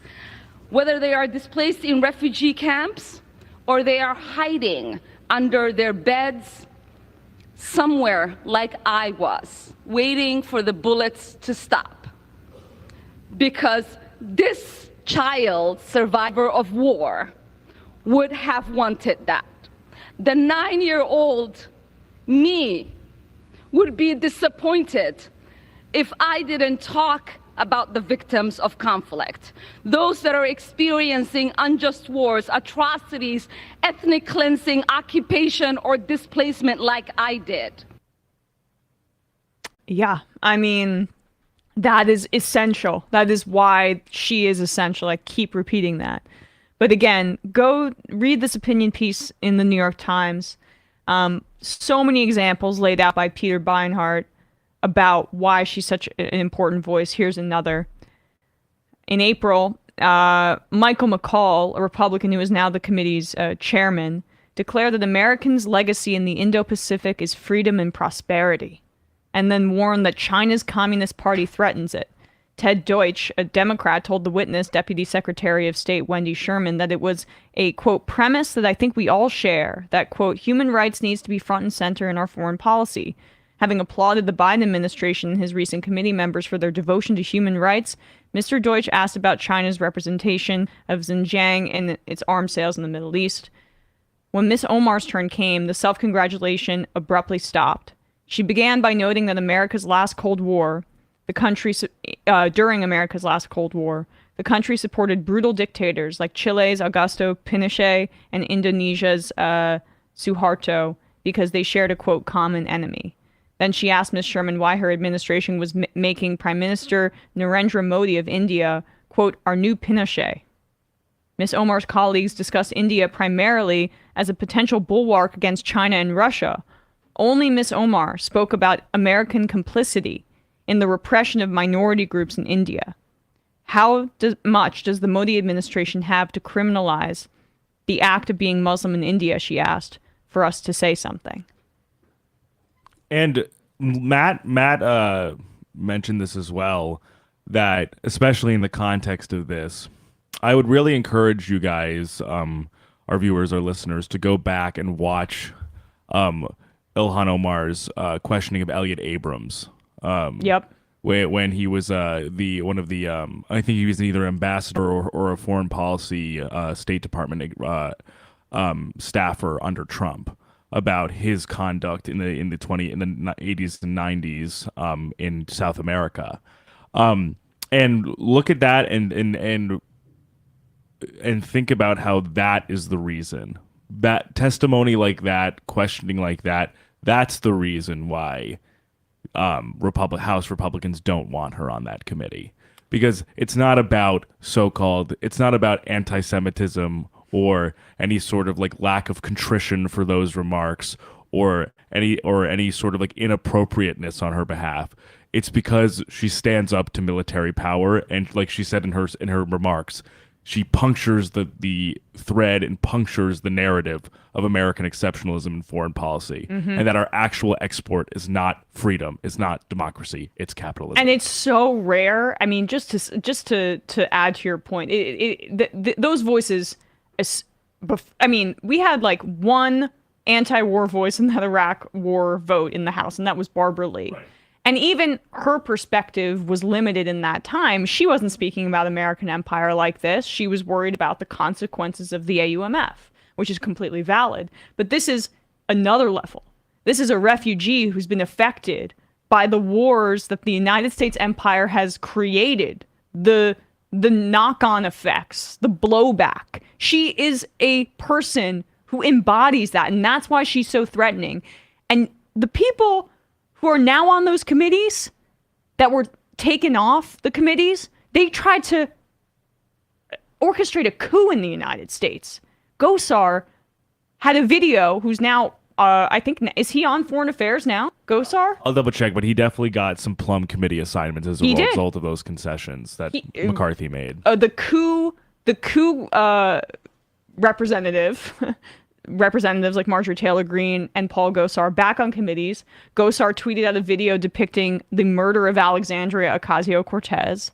Whether they are displaced in refugee camps or they are hiding under their beds somewhere like I was, waiting for the bullets to stop. Because this child, survivor of war, would have wanted that. The 9-year-old me would be disappointed if I didn't talk about the victims of conflict, those that are experiencing unjust wars, atrocities, ethnic cleansing, occupation, or displacement like I did. Yeah, I mean, that is essential. That is why she is essential. I keep repeating that. But again, go read this opinion piece in the New York Times. So many examples laid out by Peter Beinart about why she's such an important voice. Here's another. In April, Michael McCall, a Republican who is now the committee's chairman, declared that Americans' legacy in the Indo-Pacific is freedom and prosperity, and then warned that China's Communist Party threatens it. Ted Deutsch, a Democrat, told the witness, Deputy Secretary of State Wendy Sherman, that it was a, quote, premise that I think we all share, that, quote, human rights needs to be front and center in our foreign policy. Having applauded the Biden administration and his recent committee members for their devotion to human rights, Mr. Deutsch asked about China's representation of Xinjiang and its arms sales in the Middle East. When Ms. Omar's turn came, the self-congratulation abruptly stopped. She began by noting that during America's last Cold War, the country supported brutal dictators like Chile's Augusto Pinochet and Indonesia's Suharto because they shared a, quote, common enemy. Then she asked Ms. Sherman why her administration was making Prime Minister Narendra Modi of India, quote, our new Pinochet. Ms. Omar's colleagues discussed India primarily as a potential bulwark against China and Russia. Only Ms. Omar spoke about American complicity in the repression of minority groups in India. How much does the Modi administration have to criminalize the act of being Muslim in India, she asked, for us to say something? And Matt mentioned this as well, that especially in the context of this, I would really encourage you guys, our viewers, our listeners, to go back and watch Ilhan Omar's questioning of Elliot Abrams. Yep. When he was I think he was either ambassador or a foreign policy State Department staffer under Trump. about his conduct in the 80s and 90s in South America. And look at that and think about how that is the reason. That testimony like that, questioning like that, that's the reason why House Republicans don't want her on that committee. Because it's not about anti-Semitism or any sort of like lack of contrition for those remarks or any sort of like inappropriateness on her behalf. It's because she stands up to military power, and like she said in her remarks, she punctures the thread and punctures the narrative of American exceptionalism in foreign policy, and that our actual export is not freedom, it's not democracy, it's capitalism. And it's so rare. I mean, just to add to your point, those voices. I mean, we had like one anti-war voice in that Iraq war vote in the House, and that was Barbara Lee. Right. And even her perspective was limited in that time. She wasn't speaking about American empire like this. She was worried about the consequences of the AUMF, which is completely valid. But this is another level. This is a refugee who's been affected by the wars that the United States empire has created, the knock-on effects, the blowback. She is a person who embodies that, and that's why she's so threatening. And the people who are now on those committees that were taken off the committees, they tried to orchestrate a coup in the United States. Gosar had a video, who's now, I think, is he on Foreign Affairs now? Gosar? I'll double check, but he definitely got some plum committee assignments as a result of those concessions that McCarthy made. The coup representatives like Marjorie Taylor Greene and Paul Gosar back on committees. Gosar tweeted out a video depicting the murder of Alexandria Ocasio-Cortez.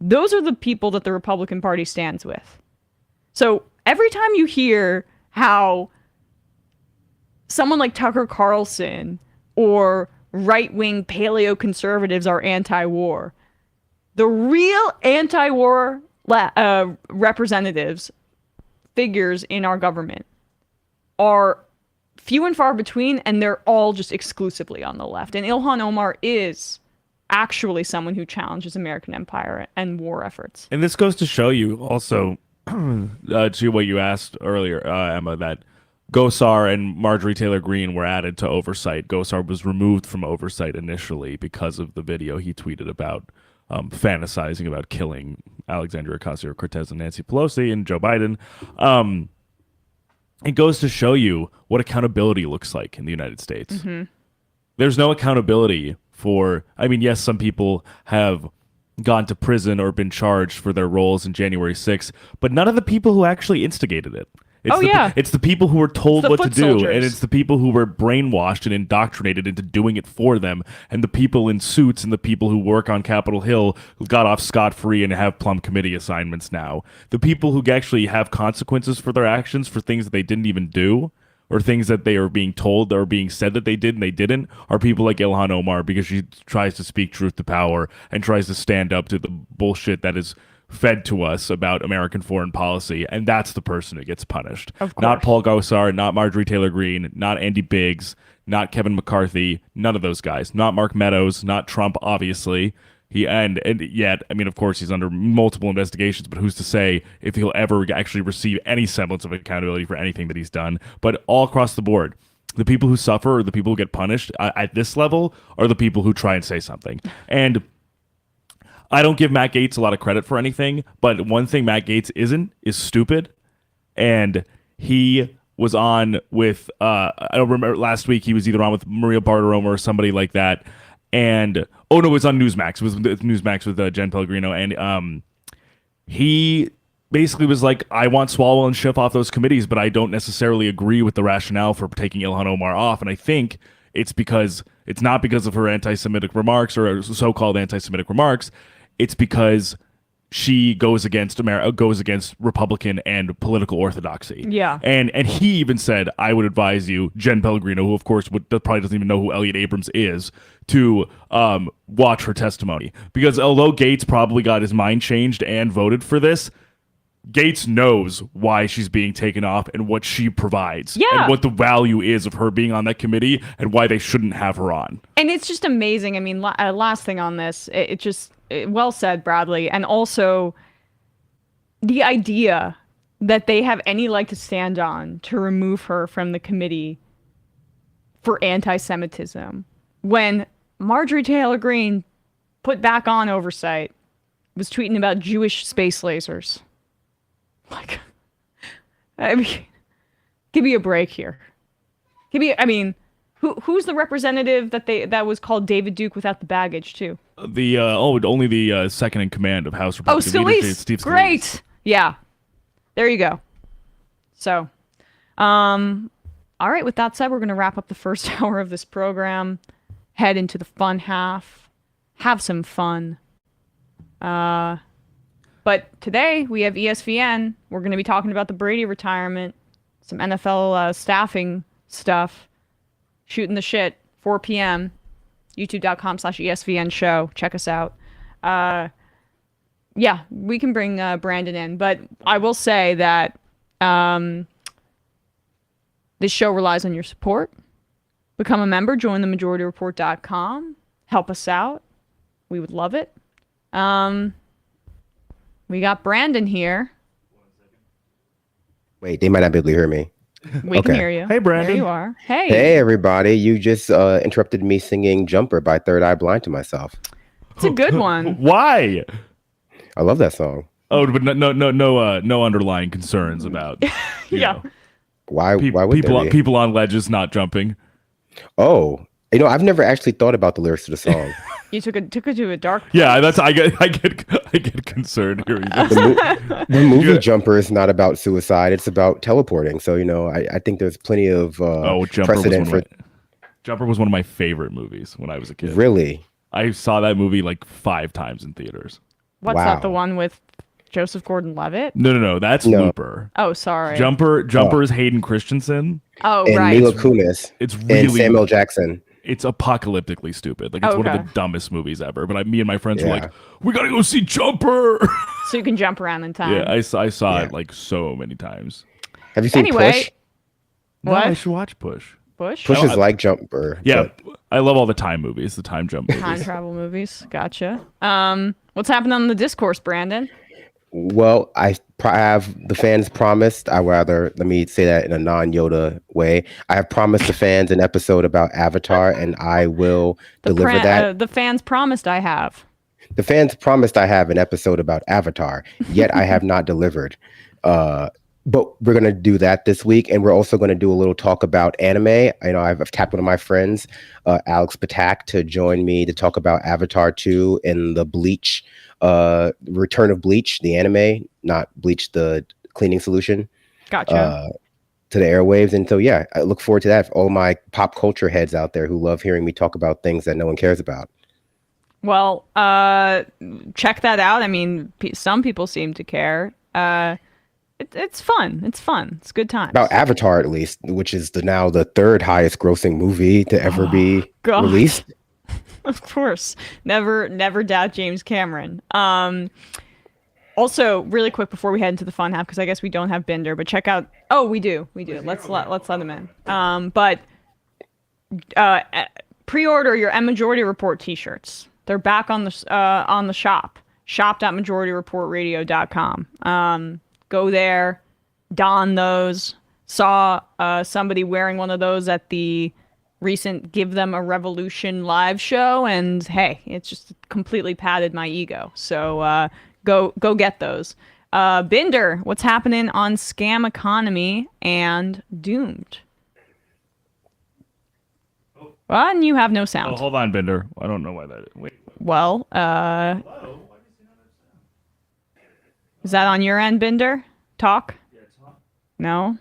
Those are the people that the Republican Party stands with. So every time you hear how someone like Tucker Carlson or right-wing paleo-conservatives are anti-war, the real anti-war representatives, figures in our government, are few and far between, and they're all just exclusively on the left. And Ilhan Omar is actually someone who challenges American empire and war efforts. And this goes to show you also, to what you asked earlier, Emma, that Gosar and Marjorie Taylor Greene were added to oversight. Gosar was removed from oversight initially because of the video he tweeted about fantasizing about killing Alexandria Ocasio-Cortez and Nancy Pelosi and Joe Biden. It goes to show you what accountability looks like in the United States. Mm-hmm. There's no accountability for, I mean, yes, some people have gone to prison or been charged for their roles in January 6th, but none of the people who actually instigated it. It's the people who were told what to do, and it's the people who were brainwashed and indoctrinated into doing it for them, and the people in suits and the people who work on Capitol Hill who got off scot-free and have plum committee assignments now. The people who actually have consequences for their actions for things that they didn't even do, or things that they are being told or being said that they did and they didn't, are people like Ilhan Omar, because she tries to speak truth to power and tries to stand up to the bullshit that is fed to us about American foreign policy, and that's the person who gets punished. Not Paul Gosar, not Marjorie Taylor Greene, not Andy Biggs, not Kevin McCarthy, none of those guys. Not Mark Meadows, not Trump, obviously. And yet, I mean, of course, he's under multiple investigations, but who's to say if he'll ever actually receive any semblance of accountability for anything that he's done? But all across the board, the people who suffer or the people who get punished at this level are the people who try and say something. And I don't give Matt Gaetz a lot of credit for anything, but one thing Matt Gaetz isn't is stupid. And he was on with, I don't remember, last week he was either on with Maria Bartiromo or somebody like that. And, it was on Newsmax. It was Newsmax with Jen Pellegrino. And he basically was like, I want Swalwell and Schiff off those committees, but I don't necessarily agree with the rationale for taking Ilhan Omar off. And I think it's not because of her anti-Semitic remarks or so-called anti-Semitic remarks. It's because she goes against Republican and political orthodoxy. Yeah. And he even said, I would advise you, Jen Pellegrino, who of course probably doesn't even know who Elliot Abrams is, to watch her testimony. Because although Gaetz probably got his mind changed and voted for this, Gates knows why she's being taken off and what she provides. Yeah. And what the value is of her being on that committee and why they shouldn't have her on. And it's just amazing. I mean, last thing on this, well said, Bradley. And also the idea that they have any leg to stand on to remove her from the committee for anti-Semitism when Marjorie Taylor Greene put back on oversight, was tweeting about Jewish space lasers. Like, I mean, give me a break here. Who's the representative that was called David Duke without the baggage too? Only the second in command of House Republican leadership, Steve Scalise. Great. Yeah. There you go. So, all right, with that said, we're going to wrap up the first hour of this program, head into the fun half, have some fun. But today we have ESPN. We're going to be talking about the Brady retirement, some NFL staffing stuff, shooting the shit, 4 p.m., youtube.com/ESPN show. Check us out. Yeah, we can bring Brandon in, but I will say that this show relies on your support. Become a member, join themajorityreport.com. Help us out. We would love it. We got Brandon here. Wait, they might not be able to hear me. We can hear you. Hey, Brandon. There you are. Hey. Hey, everybody. You just interrupted me singing Jumper by Third Eye Blind to myself. It's a good one. Why? I love that song. Oh, but no underlying concerns about yeah. Why would people on ledges not jumping? Oh, I've never actually thought about the lyrics to the song. You took it to a dark place. Yeah, I get concerned hearing this. The movie Jumper is not about suicide; it's about teleporting. So I think there's plenty of precedent for. Jumper was one of my favorite movies when I was a kid. Really, I saw that movie like 5 times in theaters. What's that? The one with Joseph Gordon-Levitt? No, that's Looper. Oh, sorry. Jumper is Hayden Christensen. Oh, and right. Mila Kunis. It's really and Samuel Jackson. It's apocalyptically stupid. Like, it's one of the dumbest movies ever. But me and my friends were like, we gotta go see Jumper. So you can jump around in time. Yeah, I saw it like so many times. Have you seen Push? No, I should watch Push. Push is like Jumper. Yeah, I love all the time movies, the time jump movies. Time travel movies. Gotcha. What's happening on the discourse, Brandon? Well, I have the fans promised. Let me say that in a non-Yoda way. I have promised the fans an episode about Avatar, and I will deliver that. The fans promised I have. The fans promised I have an episode about Avatar, yet I have not delivered. But we're going to do that this week, and we're also going to do a little talk about anime. I've tapped one of my friends, Alex Patak, to join me to talk about Avatar 2 and the Bleach, Return of Bleach, the anime, not Bleach, the cleaning solution. Gotcha. To the airwaves. And so, yeah, I look forward to that for all my pop culture heads out there who love hearing me talk about things that no one cares about. Well, check that out. I mean, some people seem to care. It's fun. It's fun. It's good times. About Avatar, at least, which is now the 3rd highest grossing movie to ever be released. Of course. Never doubt James Cameron. Also, really quick before we head into the fun half, because I guess we don't have Binder, but check out. Oh, we do. Let's let him in. But pre-order your Majority Report t-shirts. They're back on the shop. shop.majorityreportradio.com. Go there, don those. Saw somebody wearing one of those at the recent Give Them a Revolution live show, and hey, it's just completely patted my ego. So go get those. Binder, what's happening on Scam Economy and Doomed? Well, and you have no sound. Oh, hold on, Binder. I don't know why that is. Wait. Well, is that on your end, Binder? Talk? Yeah, talk. No?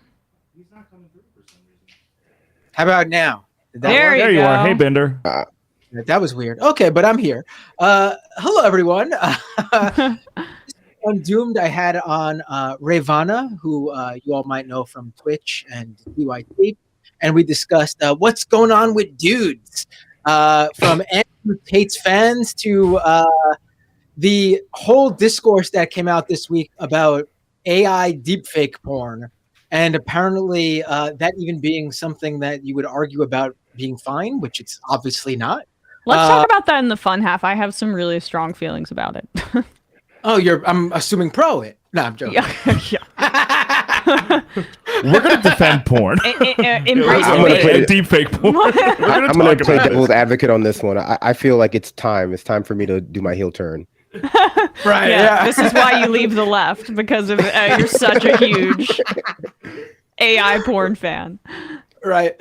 He's not coming through for some reason. How about now? There you are. Hey, Binder. That was weird. Okay, but I'm here. Hello, everyone. On Doomed, I had on Ravana, who you all might know from Twitch and DYT, and we discussed what's going on with dudes, from Andrew Tate's fans to the whole discourse that came out this week about AI deepfake porn, and apparently that even being something that you would argue about being fine, which it's obviously not. Let's talk about that in the fun half. I have some really strong feelings about it. I'm assuming pro it. No, I'm joking. Yeah. We're gonna defend porn. Embrace I'm gonna play deepfake porn. I'm gonna play devil's advocate on this one. I feel like it's time. It's time for me to do my heel turn. Right. Yeah. This is why you leave the left, because of you're such a huge AI porn fan. Right.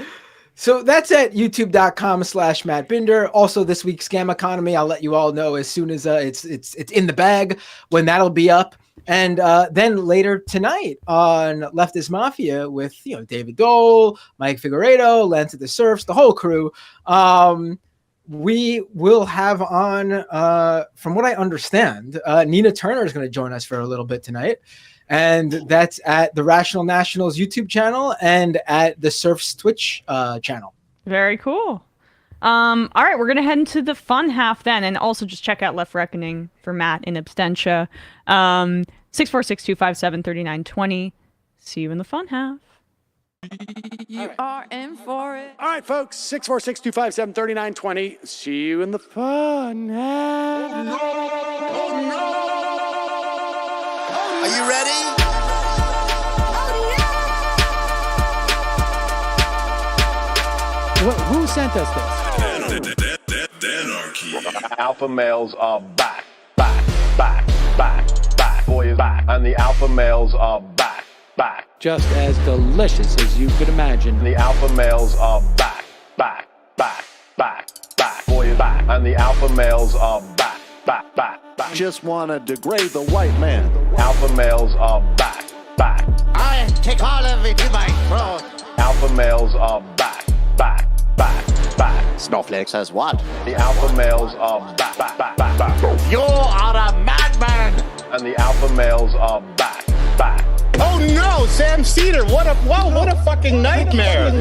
So that's at youtube.com/Matt Binder. Also, this week's Scam Economy, I'll let you all know as soon as it's in the bag when that'll be up. And then later tonight on Leftist Mafia with David Dole, Mike Figueredo, Lance of the Surfs, the whole crew. We will have on, from what I understand, Nina Turner is going to join us for a little bit tonight. And that's at the Rational Nationals YouTube channel and at the Surfs Twitch channel. Very cool. All right, we're going to head into the fun half then. And also just check out Left Reckoning for Matt in absentia. 646-257-3920. See you in the fun half. You are in for it. All right, folks. 646-257-3920. See you in the fun half. Oh, no. Are you ready? Who sent us this? Anarchy. Alpha males are back. Boys back. And the alpha males are back. Just as delicious as you could imagine. The alpha males are back. Boys back. And the alpha males are back. Just want to degrade the white man. Alpha males are back. I take all of it in my throat. Alpha males are back. Snowflake says what? The alpha males are back. You are a madman. And the alpha males are back. Oh no, Sam Seder! What a fucking nightmare!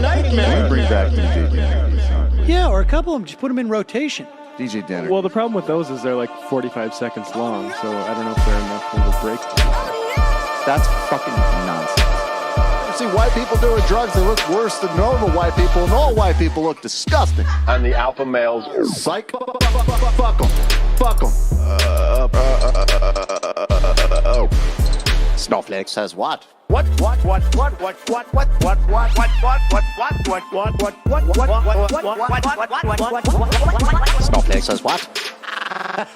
Bring back DJ Danner. Yeah, or a couple of them. Just put them in rotation. DJ Danner. Well, the problem with those is they're like 45 seconds long, so I don't know if they're enough of a break. That's fucking nonsense. You see white people doing drugs, they look worse than normal white people, and all white people look disgusting. And the alpha males, psych, fuck them. Snowflake says what? What? Snowflake says what? A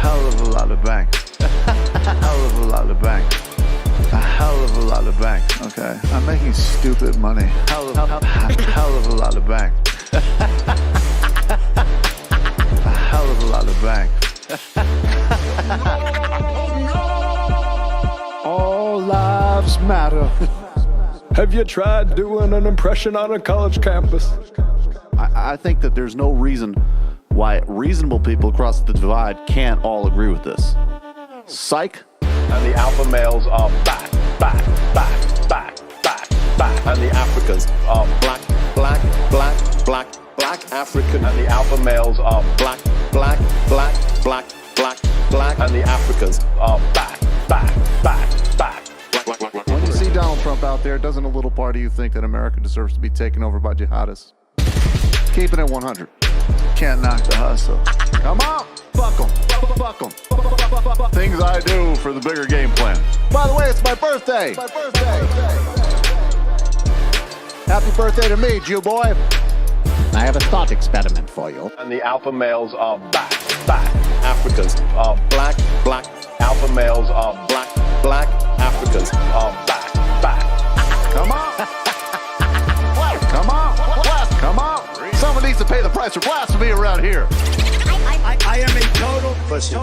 hell of a lot of bank. A hell of a lot of bank. A hell of a lot of bank. Okay, I'm making stupid money. Hell of a lot of bank. A hell of a lot of bank. All lives matter. Have you tried doing an impression on a college campus? I think that there's no reason why reasonable people across the divide can't all agree with this. Psych. And the alpha males are back. And the Africans are black African. And the alpha males are black. And the Africans are back. When you see Donald Trump out there, doesn't a little part of you think that America deserves to be taken over by jihadists? Keeping it 100. Can't knock the hustle. Come on, fuck 'em. Things I do for the bigger game plan. By the way, it's my birthday. Happy birthday to me, Jew boy. I have a thought experiment for you. And the alpha males are back. Africans are black. Alpha males are black. Africans are back. Come on. Come on. Someone needs to pay the price for blasphemy around here. I am a total pussy.